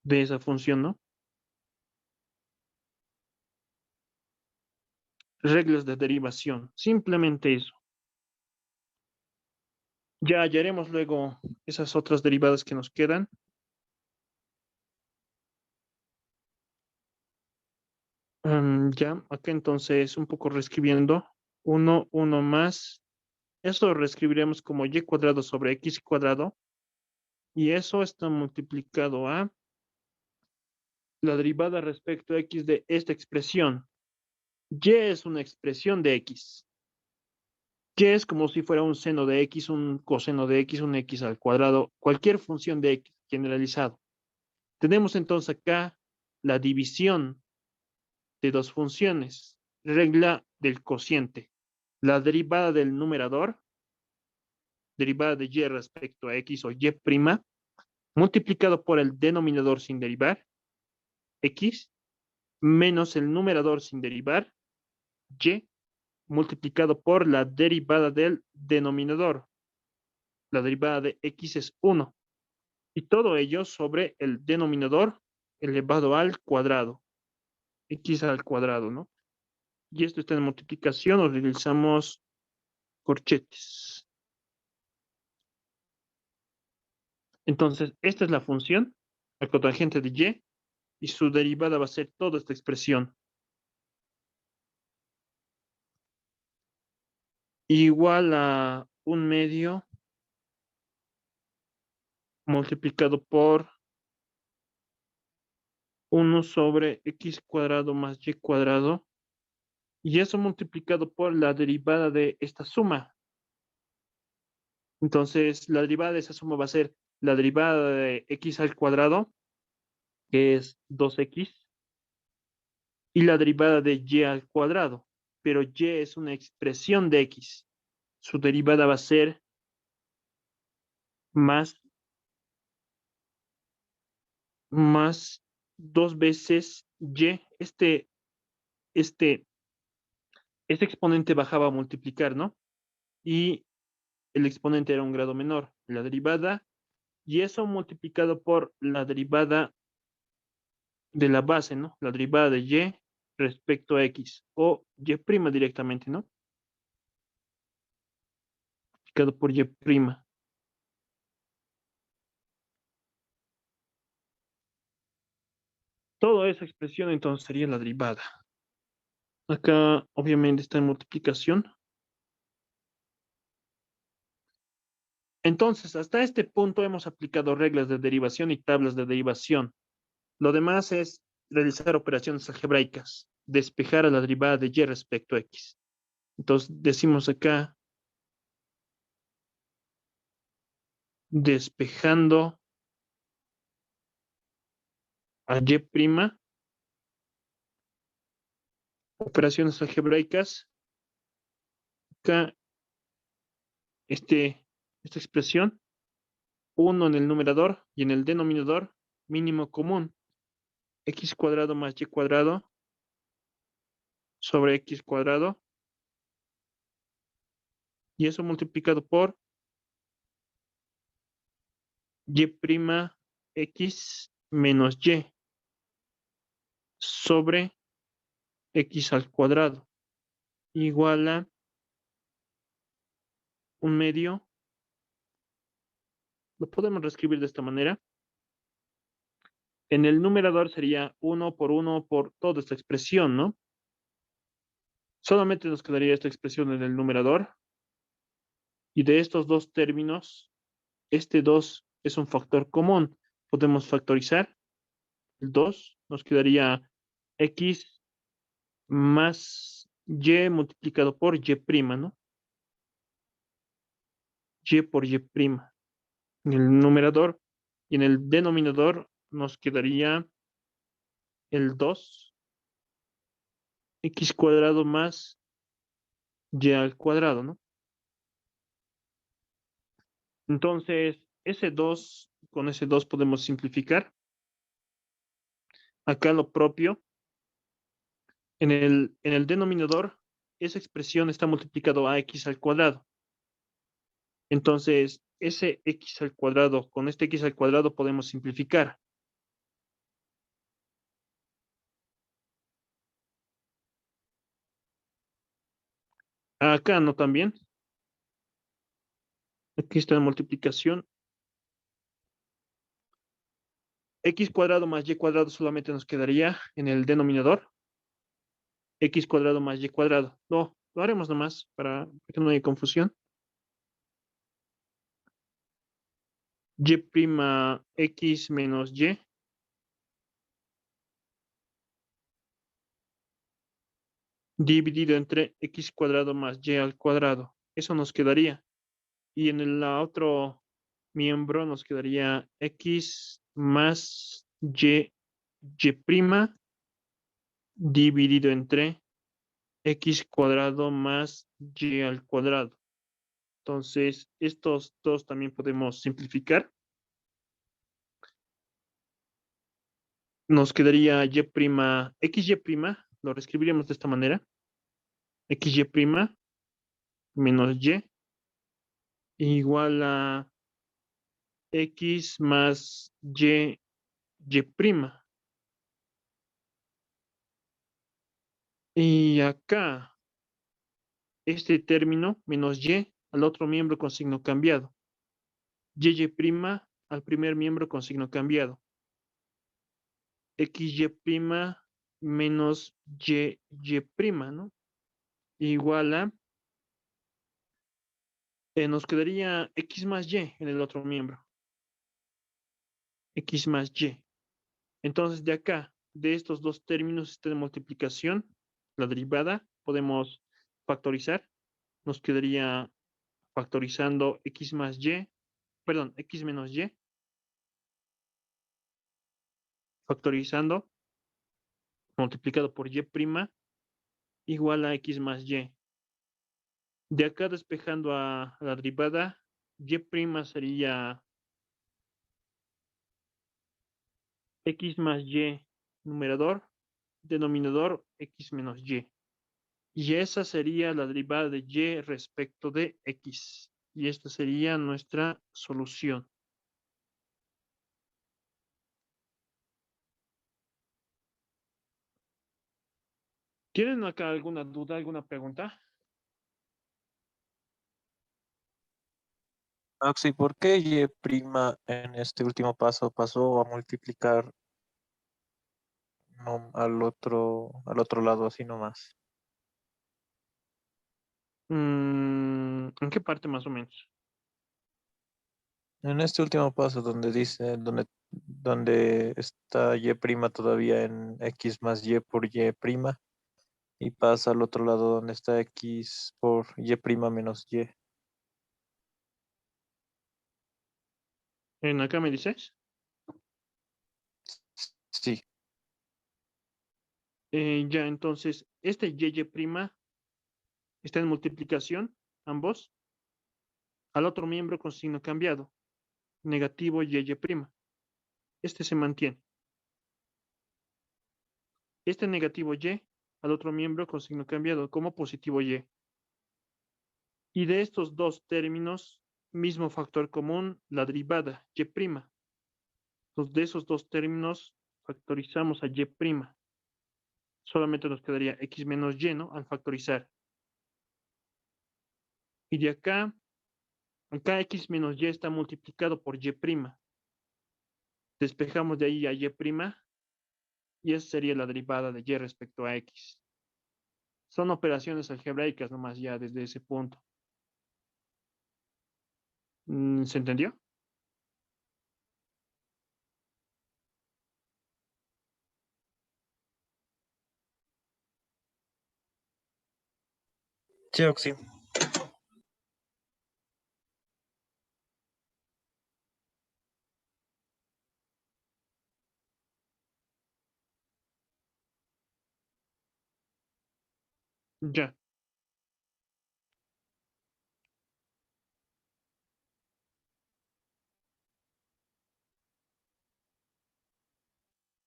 de esa función, ¿no? Reglas de derivación, simplemente eso. Ya hallaremos luego esas otras derivadas que nos quedan. Ya, acá entonces un poco reescribiendo. 1 más. Eso lo reescribiremos como y cuadrado sobre x cuadrado. Y eso está multiplicado a la derivada respecto a x de esta expresión. Y es una expresión de x. Y es como si fuera un seno de x, un coseno de x, un x al cuadrado, cualquier función de x generalizado. Tenemos entonces acá la división de dos funciones, regla del cociente. La derivada del numerador, derivada de y respecto a x o y', multiplicado por el denominador sin derivar, x, menos el numerador sin derivar, y, multiplicado por la derivada del denominador. La derivada de x es 1. Y todo ello sobre el denominador elevado al cuadrado. X al cuadrado, ¿no? Y esto está en multiplicación, utilizamos corchetes. Entonces, esta es la función, la cotangente de y su derivada va a ser toda esta expresión. Igual a un medio multiplicado por 1 sobre x cuadrado más y cuadrado. Y eso multiplicado por la derivada de esta suma. Entonces, la derivada de esa suma va a ser la derivada de x al cuadrado, que es 2x, y la derivada de y al cuadrado. Pero y es una expresión de x. Su derivada va a ser más 2 veces y. Este exponente bajaba a multiplicar, ¿no? Y el exponente era un grado menor. La derivada, y eso multiplicado por la derivada de la base, ¿no? La derivada de y respecto a x, o y' directamente, ¿no? Multiplicado por y'. Toda esa expresión entonces sería la derivada. Acá obviamente está en multiplicación. Entonces, hasta este punto hemos aplicado reglas de derivación y tablas de derivación. Lo demás es realizar operaciones algebraicas, despejar a la derivada de y respecto a x. Entonces, decimos acá, despejando a y', operaciones algebraicas, acá esta expresión, 1 en el numerador y en el denominador, mínimo común, x cuadrado más y cuadrado sobre x cuadrado, y eso multiplicado por y' x menos y sobre x al cuadrado igual a un medio. Lo podemos reescribir de esta manera. En el numerador sería 1 por toda esta expresión, ¿no? Solamente nos quedaría esta expresión en el numerador. Y de estos dos términos, este 2 es un factor común. Podemos factorizar el 2. Nos quedaría x más y multiplicado por y', ¿no? Y por y'. En el numerador y en el denominador nos quedaría el 2, x cuadrado más y al cuadrado, ¿no? Entonces, con ese 2 podemos simplificar. Acá lo propio, en el denominador, esa expresión está multiplicado a x al cuadrado. Entonces, ese x al cuadrado, con este x al cuadrado podemos simplificar. Acá no también. Aquí está la multiplicación. X cuadrado más y cuadrado solamente nos quedaría en el denominador. X cuadrado más y cuadrado. No, lo haremos nomás para que no haya confusión. Y' x menos y dividido entre x cuadrado más y al cuadrado. Eso nos quedaría. Y en el otro miembro nos quedaría x más y' dividido entre x cuadrado más y al cuadrado. Entonces, estos dos también podemos simplificar. Nos quedaría xy', lo reescribiríamos de esta manera. Xy' menos y igual a x más y'. Y acá, este término menos y al otro miembro con signo cambiado. Y' al primer miembro con signo cambiado. Xy' menos y', ¿no? Igual a, nos quedaría x más y en el otro miembro. X más y. Entonces, de acá, de estos dos términos de multiplicación, la derivada, podemos factorizar. Nos quedaría factorizando x más y, perdón, x menos y, factorizando, multiplicado por y' igual a x más y. De acá despejando a la derivada, y' sería x más y numerador, denominador x menos y. Y esa sería la derivada de y respecto de x. Y esta sería nuestra solución. ¿Tienen acá alguna duda, alguna pregunta? Maxi, ¿por qué Y' en este último paso pasó a multiplicar al otro lado así nomás? ¿En qué parte más o menos? En este último paso donde está Y' todavía en X más Y por Y' y pasa al otro lado donde está X por Y' menos Y. ¿En acá me dices? Sí, Ya, entonces, este Y' está en multiplicación, ambos, al otro miembro con signo cambiado, negativo Y'. Este se mantiene. Este negativo Y al otro miembro con signo cambiado como positivo Y. Y de estos dos términos, mismo factor común, la derivada Y'. Entonces, de esos dos términos, factorizamos a Y'. Solamente nos quedaría X menos Y, ¿no? Al factorizar. Y de acá X menos Y está multiplicado por Y'. Despejamos de ahí a Y', y esa sería la derivada de Y respecto a X. Son operaciones algebraicas nomás ya desde ese punto. ¿Se entendió? sí, Oxy. Ya.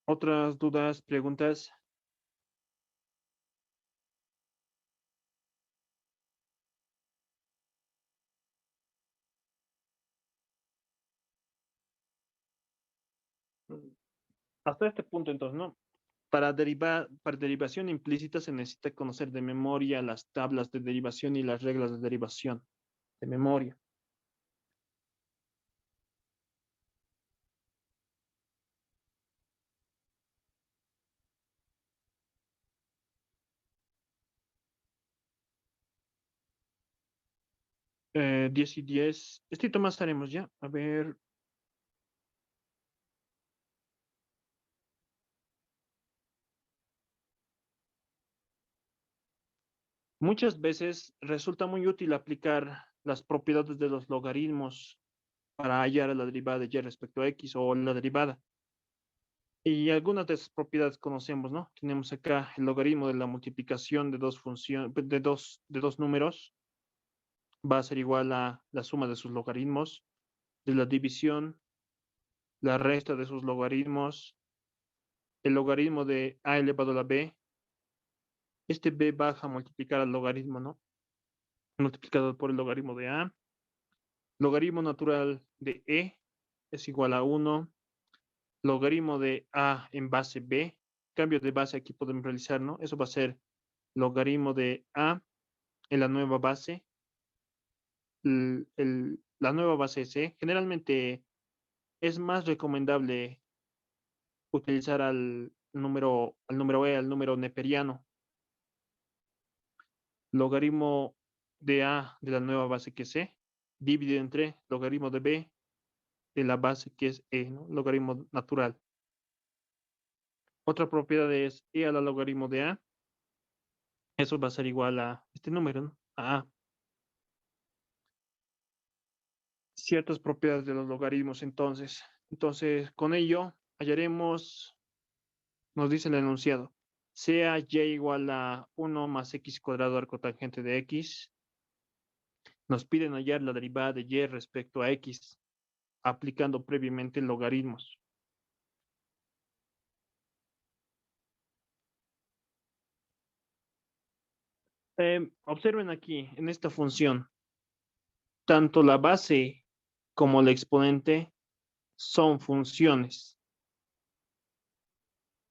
¿Otras dudas, preguntas? Hasta este punto, entonces, ¿no? Para derivación implícita se necesita conocer de memoria las tablas de derivación y las reglas de derivación de memoria. Eh, 10 y 10. Este más haremos ya. A ver. Muchas veces resulta muy útil aplicar las propiedades de los logaritmos para hallar la derivada de y respecto a x o la derivada. Y algunas de esas propiedades conocemos, ¿no? Tenemos acá el logaritmo de la multiplicación de dos funciones, de dos números, va a ser igual a la suma de sus logaritmos, de la división, la resta de sus logaritmos, el logaritmo de a elevado a la b, este b baja a multiplicar al logaritmo, ¿no? Multiplicado por el logaritmo de a, logaritmo natural de e es igual a 1, logaritmo de a en base b, cambio de base aquí podemos realizar, ¿no? Eso va a ser logaritmo de a en la nueva base, la nueva base C. Generalmente es más recomendable utilizar al número neperiano. Logaritmo de A de la nueva base que es C, dividido entre logaritmo de B de la base que es E, ¿no? Logaritmo natural. Otra propiedad es E a la logaritmo de A. Eso va a ser igual a este número, ¿no? A ciertas propiedades de los logaritmos entonces. Entonces, con ello hallaremos, nos dice el enunciado, sea y igual a 1 más x cuadrado arcotangente de x. Nos piden hallar la derivada de y respecto a x, aplicando previamente logaritmos. Observen aquí, en esta función, tanto la base como el exponente son funciones.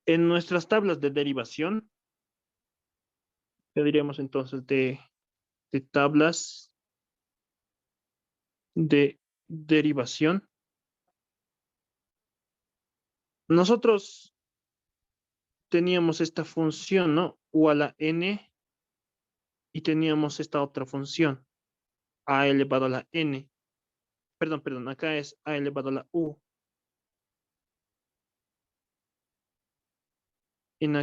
En nuestras tablas de derivación, ¿Qué diríamos entonces de tablas de derivación? Nosotros teníamos esta función, ¿no? U a la n, y teníamos esta otra función, a elevado a la n. Perdón, acá es a elevado a la u. En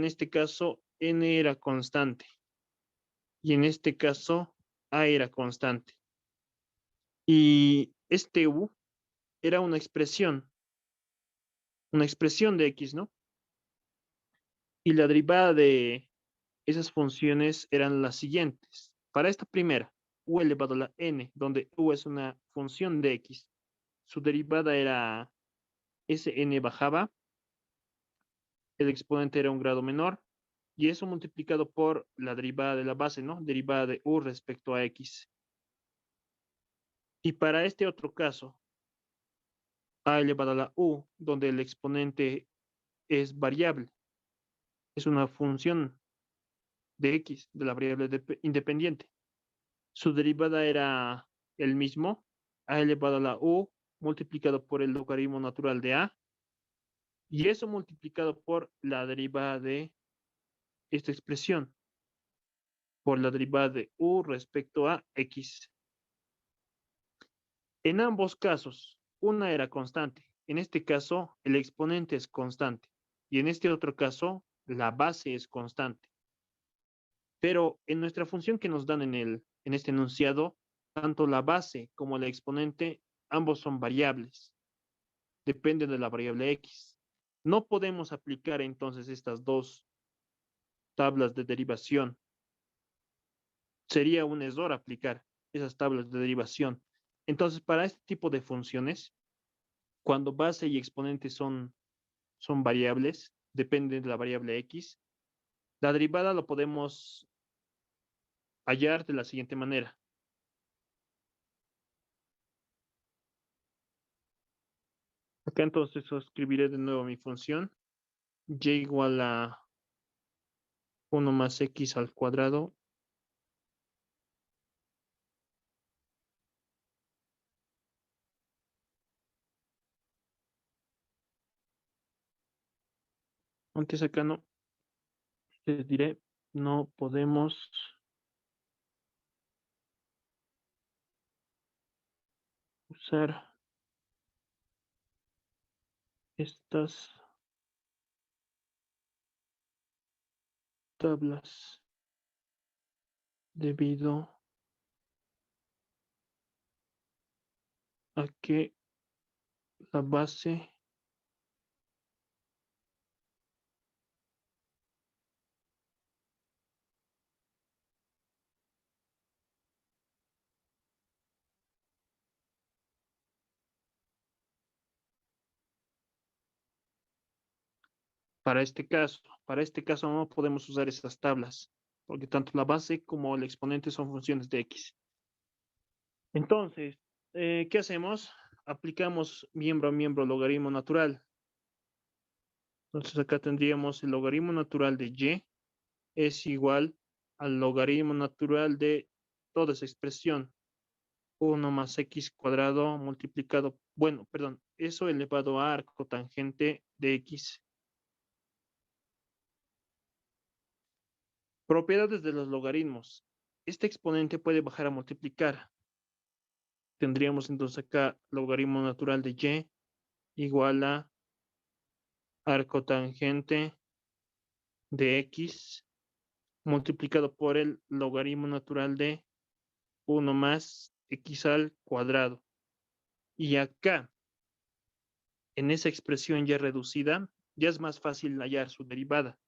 este caso, n era constante. Y en este caso, a era constante. Y este u era una expresión de x, ¿no? Y la derivada de esas funciones eran las siguientes. Para esta primera, u elevado a la n, donde u es una función de x, su derivada era Sn bajaba, el exponente era un grado menor, y eso multiplicado por la derivada de la base, ¿no? Derivada de u respecto a x. Y para este otro caso, a elevado a la u, donde el exponente es variable, es una función de x, de la variable independiente. Su derivada era el mismo, a elevado a la u, multiplicado por el logaritmo natural de a, y eso multiplicado por la derivada de esta expresión, por la derivada de u respecto a x. En ambos casos, una era constante. En este caso, el exponente es constante. Y en este otro caso, la base es constante. Pero en nuestra función que nos dan en este enunciado, tanto la base como el exponente, ambos son variables. Dependen de la variable x. No podemos aplicar entonces estas dos tablas de derivación. Sería un error aplicar esas tablas de derivación. Entonces, para este tipo de funciones, cuando base y exponente son variables, dependen de la variable x, la derivada lo podemos hallar de la siguiente manera. Acá entonces escribiré de nuevo mi función. Y igual a 1 más x al cuadrado antes acá no, les diré, no podemos usar estas tablas debido a que la base para este caso no podemos usar estas tablas, porque tanto la base como el exponente son funciones de x. Entonces, ¿qué hacemos? Aplicamos miembro a miembro logaritmo natural. Entonces acá tendríamos el logaritmo natural de y es igual al logaritmo natural de toda esa expresión. 1 más x cuadrado multiplicado, bueno, perdón, eso elevado a arco tangente de x. Propiedades de los logaritmos. Este exponente puede bajar a multiplicar. Tendríamos entonces acá logaritmo natural de y igual a arco tangente de x multiplicado por el logaritmo natural de 1 más x al cuadrado. Y acá, en esa expresión ya reducida, ya es más fácil hallar su derivada.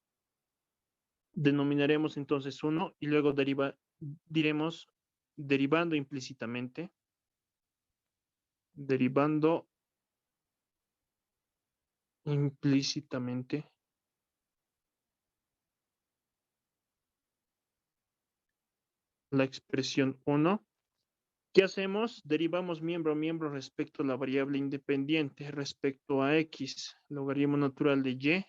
Denominaremos entonces 1 y luego diremos derivando implícitamente, la expresión 1. ¿Qué hacemos? Derivamos miembro a miembro respecto a la variable independiente, respecto a x, logaritmo natural de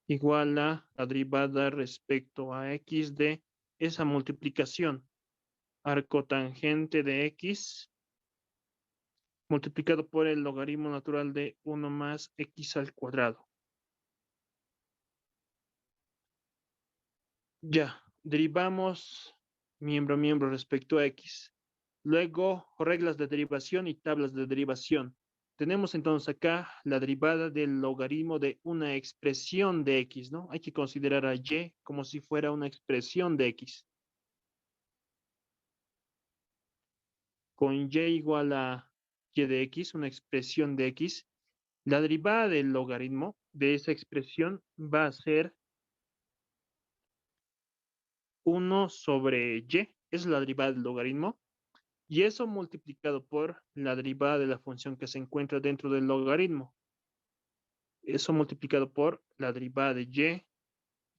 y igual a la derivada respecto a x de esa multiplicación. Arcotangente de x multiplicado por el logaritmo natural de 1 más x al cuadrado. Ya, derivamos miembro a miembro respecto a x. Luego, reglas de derivación y tablas de derivación. Tenemos entonces acá la derivada del logaritmo de una expresión de x, ¿no? Hay que considerar a y como si fuera una expresión de x. Con y igual a y de x, una expresión de x, la derivada del logaritmo de esa expresión va a ser 1 sobre y, es la derivada del logaritmo, y eso multiplicado por la derivada de la función que se encuentra dentro del logaritmo. Eso multiplicado por la derivada de y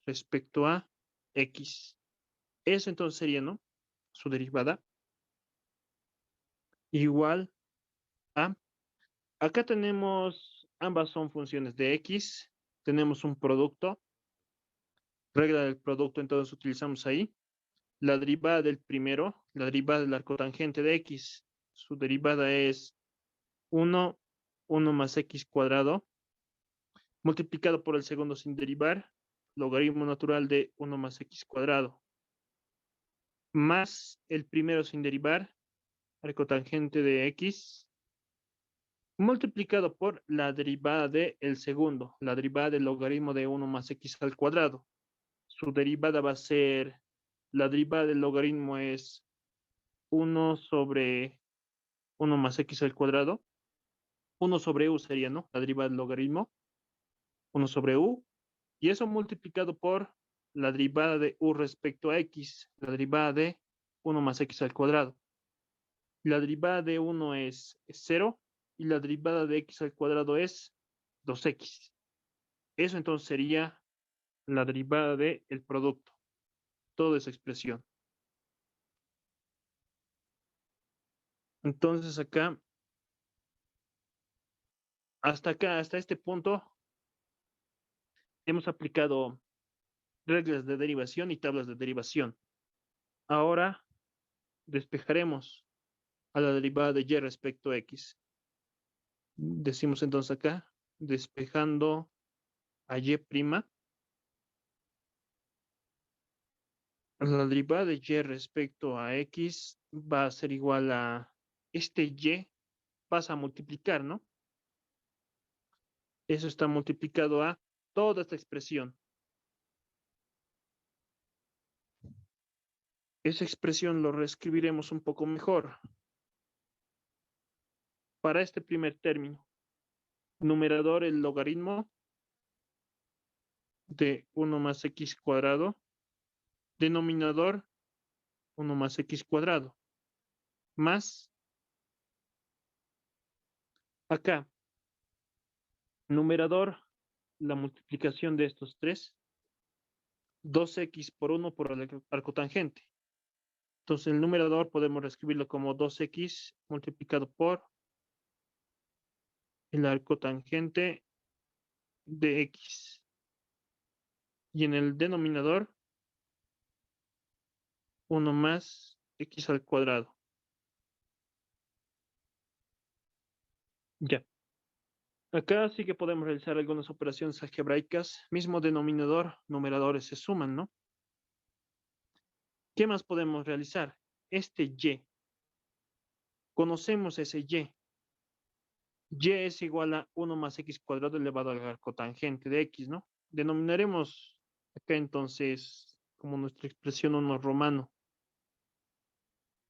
respecto a x. Eso entonces sería, ¿no? Su derivada igual a... Acá tenemos, ambas son funciones de x. Tenemos un producto. Regla del producto, entonces utilizamos ahí. La derivada del primero, la derivada del arcotangente de x. Su derivada es 1 más x cuadrado, multiplicado por el segundo sin derivar, logaritmo natural de 1 más x cuadrado, más el primero sin derivar, arcotangente de x, multiplicado por la derivada del segundo, la derivada del logaritmo de 1 más x al cuadrado. Su derivada va a ser, la derivada del logaritmo es 1 sobre 1 más x al cuadrado. 1 sobre u sería, ¿no? La derivada del logaritmo. 1 sobre u. Y eso multiplicado por la derivada de u respecto a x. La derivada de 1 más x al cuadrado. La derivada de 1 es 0. Y la derivada de x al cuadrado es 2x. Eso entonces sería la derivada del producto. Toda esa expresión. Entonces acá, hasta este punto, hemos aplicado reglas de derivación y tablas de derivación. Ahora despejaremos a la derivada de y respecto a x. Decimos entonces acá, despejando a y', la derivada de y respecto a x va a ser igual a este y, pasa a multiplicar, ¿no? Eso está multiplicado a toda esta expresión. Esa expresión lo reescribiremos un poco mejor. Para este primer término, numerador el logaritmo de 1 más x cuadrado, denominador 1 más x cuadrado, más acá, numerador, la multiplicación de estos tres, 2x por 1 por el arcotangente. Entonces el numerador podemos reescribirlo como 2x multiplicado por el arcotangente de x. Y en el denominador, 1 más x al cuadrado. Ya. Acá sí que podemos realizar algunas operaciones algebraicas. Mismo denominador, numeradores se suman, ¿no? ¿Qué más podemos realizar? Este y. Conocemos ese y. Y es igual a 1 más x cuadrado elevado al arcotangente de x, ¿no? Denominaremos acá entonces como nuestra expresión 1 romano.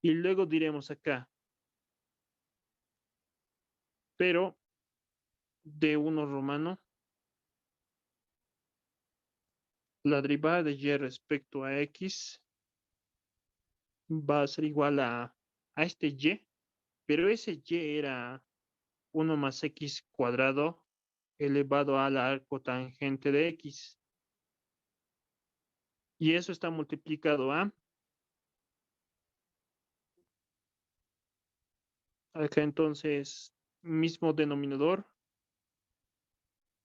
Y luego diremos acá, pero de 1 romano, la derivada de y respecto a x va a ser igual a este y, pero ese y era 1 más x cuadrado elevado al arcotangente de x. Y eso está multiplicado a, acá entonces, mismo denominador,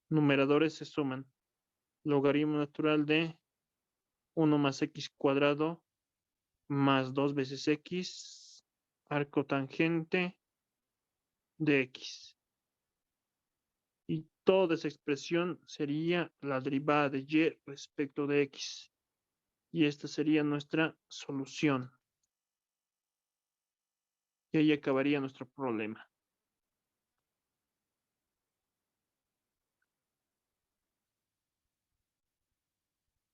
numeradores se suman. logaritmo natural de 1 más x cuadrado más 2 veces x, arco tangente de x. Y toda esa expresión sería la derivada de y respecto de x. Y esta sería nuestra solución. Y ahí acabaría nuestro problema.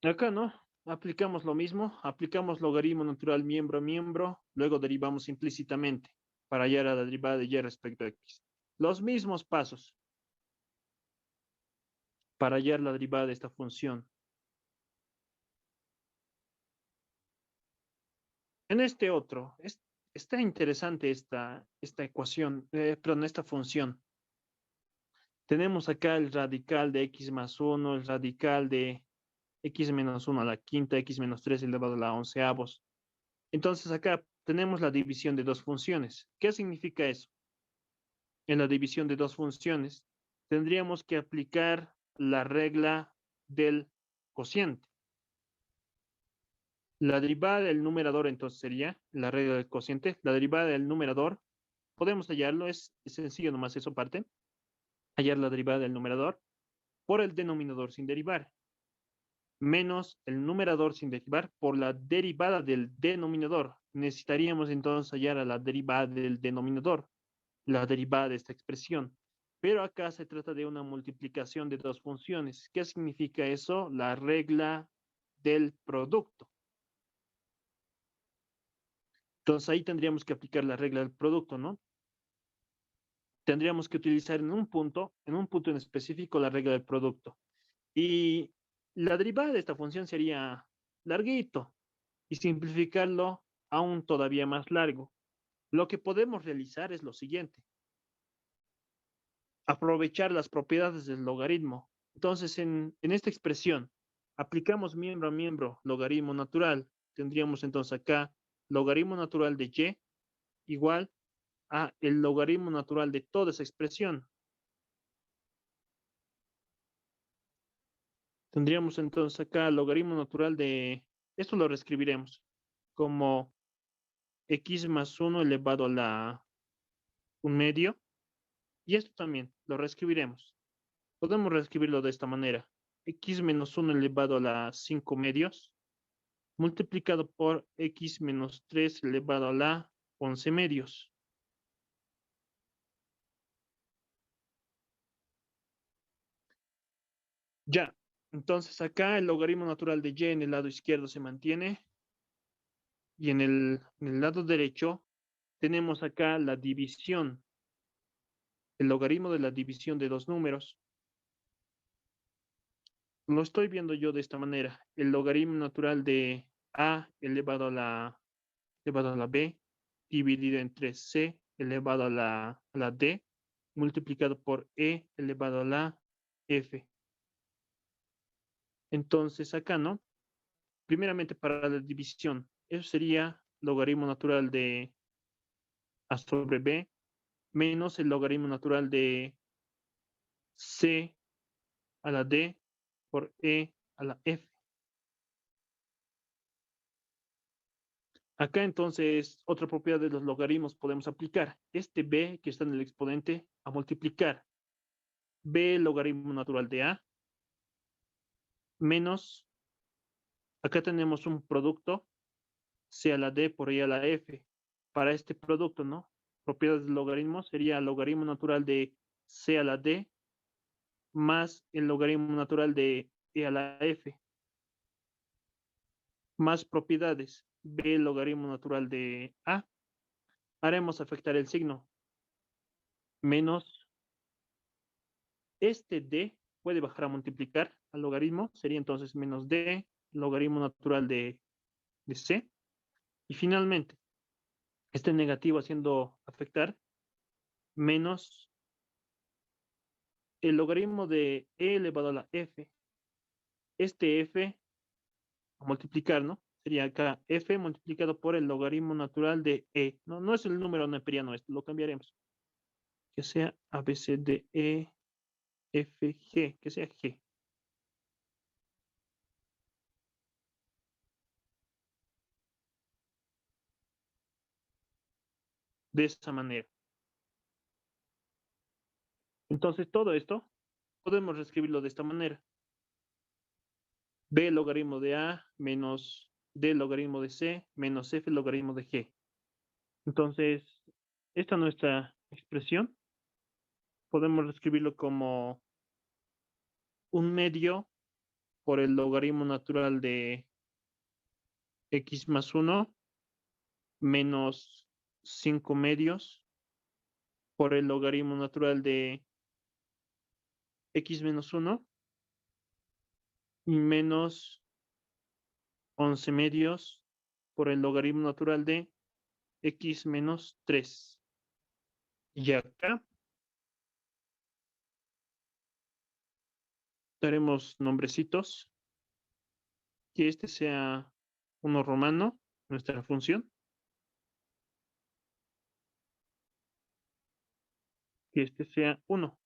Acá, ¿no? Aplicamos lo mismo. Aplicamos logaritmo natural miembro a miembro. Luego derivamos implícitamente para hallar a la derivada de y respecto a x. Los mismos pasos para hallar la derivada de esta función. En este otro, está interesante esta ecuación, perdón, esta función. Tenemos acá el radical de x más 1, el radical de x menos 1 a la quinta, x menos 3 elevado a la onceavos. Entonces acá tenemos la división de dos funciones. ¿Qué significa eso? En la división de dos funciones tendríamos que aplicar la regla del cociente. La derivada del numerador entonces sería la regla del cociente. La derivada del numerador, podemos hallarlo, es sencillo nomás eso parte. Hallar la derivada del numerador por el denominador sin derivar, menos el numerador sin derivar por la derivada del denominador. Necesitaríamos entonces hallar a la derivada del denominador, la derivada de esta expresión. Pero acá se trata de una multiplicación de dos funciones. ¿Qué significa eso? La regla del producto. Entonces ahí tendríamos que aplicar la regla del producto, ¿no? Tendríamos que utilizar en un punto en específico, la regla del producto. Y la derivada de esta función sería larguito y simplificarlo aún todavía más largo. Lo que podemos realizar es lo siguiente. Aprovechar las propiedades del logaritmo. Entonces, en esta expresión, aplicamos miembro a miembro logaritmo natural. Tendríamos entonces acá logaritmo natural de y igual a el logaritmo natural de toda esa expresión. Tendríamos entonces acá logaritmo natural de, esto lo reescribiremos como x más 1 elevado a la 1 medio. Y esto también lo reescribiremos. Podemos reescribirlo de esta manera. X menos 1 elevado a la 5 medios multiplicado por x menos 3 elevado a la 11 medios. Ya, entonces acá el logaritmo natural de y en el lado izquierdo se mantiene y en el lado derecho tenemos acá la división, el logaritmo de la división de dos números. Lo estoy viendo yo de esta manera. El logaritmo natural de a elevado a la b dividido entre c elevado a la d multiplicado por e elevado a la f. Entonces acá, ¿no? Primeramente para la división, eso sería logaritmo natural de a sobre b menos el logaritmo natural de c a la d por e a la f. Acá entonces otra propiedad de los logaritmos podemos aplicar. Este b que está en el exponente a multiplicar b logaritmo natural de a menos, acá tenemos un producto c a la d por e a la f. Para este producto, ¿no? Propiedades del logaritmo sería el logaritmo natural de c a la d más el logaritmo natural de e a la f. Más propiedades b logaritmo natural de a. Haremos afectar el signo. Menos este d puede bajar a multiplicar al logaritmo. Sería entonces menos d logaritmo natural de c. Y finalmente, este negativo haciendo afectar menos el logaritmo de e elevado a la f. Este f a multiplicar, ¿no? Sería acá f multiplicado por el logaritmo natural de e. No es el número neperiano esto, lo cambiaremos. Que sea a b c d e f g, que sea g. de esa manera. Entonces, todo esto podemos reescribirlo de esta manera. B logaritmo de A menos D logaritmo de C menos F logaritmo de G. Entonces, esta nuestra expresión podemos reescribirlo como un medio por el logaritmo natural de x más 1 menos 5 medios por el logaritmo natural de x menos 1 y menos 11 medios por el logaritmo natural de x menos 3. Y acá daremos nombrecitos, que este sea uno romano, nuestra función, que este sea 1.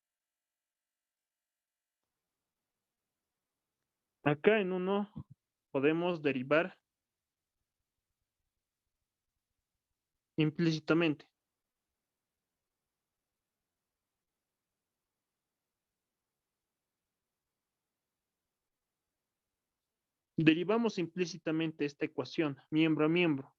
Acá en 1 podemos derivar implícitamente. Derivamos implícitamente esta ecuación, miembro a miembro.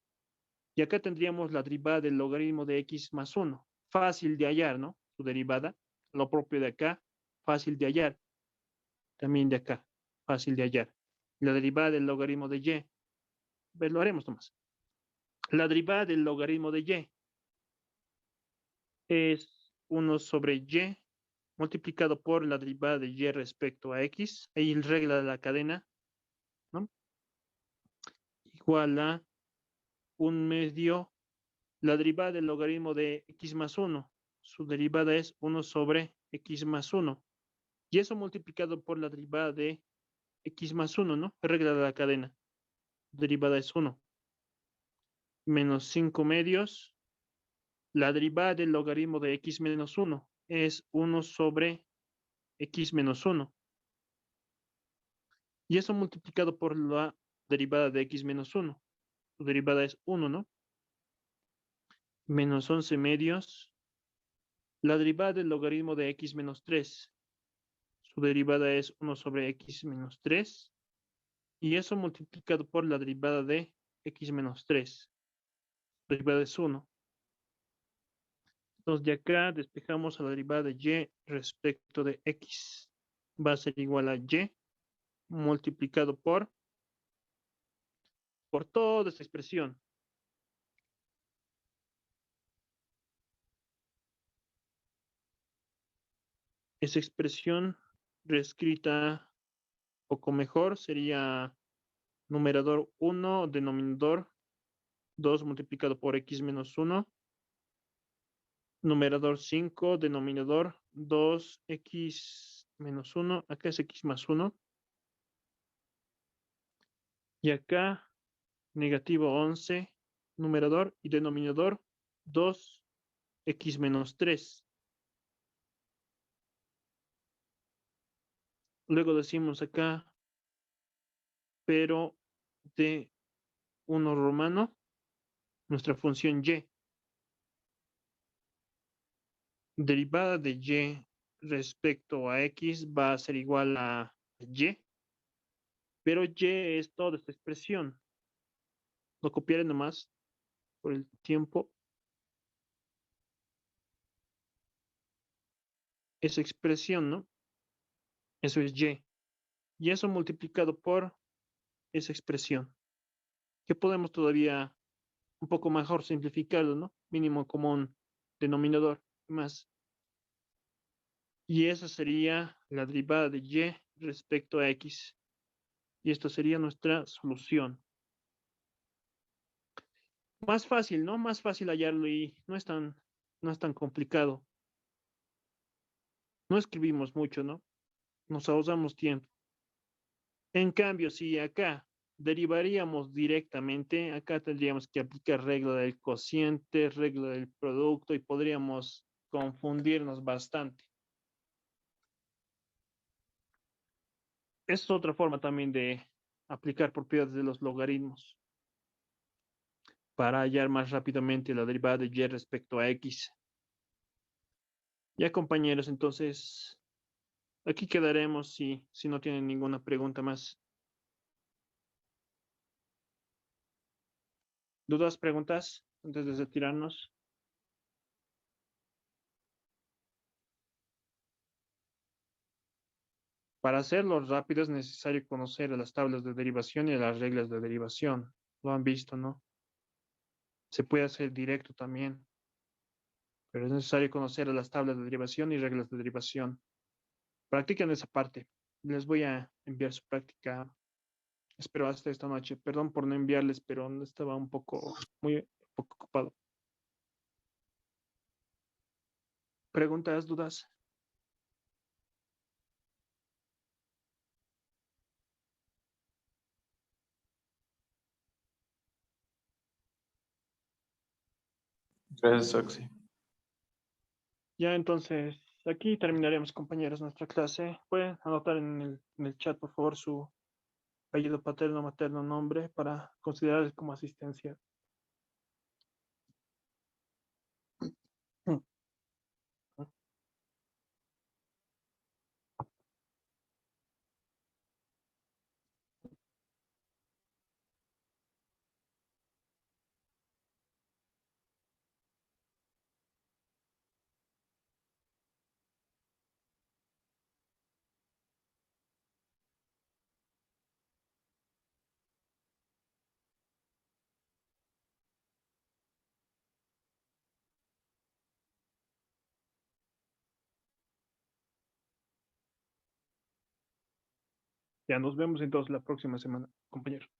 Y acá tendríamos la derivada del logaritmo de x más 1. Fácil de hallar, ¿no? Su derivada. Lo propio de acá, fácil de hallar. También de acá, fácil de hallar. La derivada del logaritmo de y. Pues lo haremos nomás. La derivada del logaritmo de y es 1 sobre y multiplicado por la derivada de y respecto a x. Ahí regla de la cadena, ¿no? Igual a un medio la derivada del logaritmo de x más 1. Su derivada es 1 sobre x más 1. Y eso multiplicado por la derivada de x más 1, ¿no? Regla de la cadena. Derivada es 1. Menos 5 medios. La derivada del logaritmo de x menos 1 es 1 sobre x menos 1. Y eso multiplicado por la derivada de x menos 1. Su derivada es 1, ¿no? Menos 11 medios. La derivada del logaritmo de x menos 3. Su derivada es 1 sobre x menos 3. Y eso multiplicado por la derivada de x menos 3. La derivada es 1. Entonces de acá despejamos a la derivada de y respecto de x. Va a ser igual a y multiplicado por toda esta expresión. Esa expresión reescrita un poco mejor sería numerador 1, denominador 2 multiplicado por x menos 1. Numerador 5, denominador 2x menos 1. Acá es x más 1. Y acá negativo 11, numerador y denominador 2x menos 3. Luego decimos acá, pero de 1 romano, nuestra función y. Derivada de y respecto a x va a ser igual a y, pero y es toda esta expresión. Lo copiaré nomás por el tiempo. Esa expresión, ¿no? Eso es y. Y eso multiplicado por esa expresión, que podemos todavía un poco mejor simplificarlo, ¿no? Mínimo común denominador más. Y esa sería la derivada de y respecto a x. Y esto sería nuestra solución. Más fácil, ¿no? Más fácil hallarlo y no es tan complicado. No escribimos mucho, ¿no? Nos ahorramos tiempo. En cambio, si acá derivaríamos directamente, acá tendríamos que aplicar regla del cociente, regla del producto y podríamos confundirnos bastante. Es otra forma también de aplicar propiedades de los logaritmos. para hallar más rápidamente la derivada de y respecto a x. Ya, compañeros, entonces aquí quedaremos si no tienen ninguna pregunta más. ¿Dudas, preguntas antes de retirarnos? Para hacerlo rápido es necesario conocer las tablas de derivación y las reglas de derivación. Lo han visto, ¿no? Se puede hacer directo también, pero es necesario conocer las tablas de derivación y reglas de derivación. Practiquen esa parte. Les voy a enviar su práctica, espero hasta esta noche. Perdón por no enviarles, pero estaba un poco ocupado. ¿Preguntas, dudas? Gracias, Oxy. Ya, entonces, aquí terminaremos, compañeros, nuestra clase. Pueden anotar en el chat, por favor, su apellido paterno, materno, nombre para considerarles como asistencia. Ya nos vemos entonces la próxima semana, compañeros.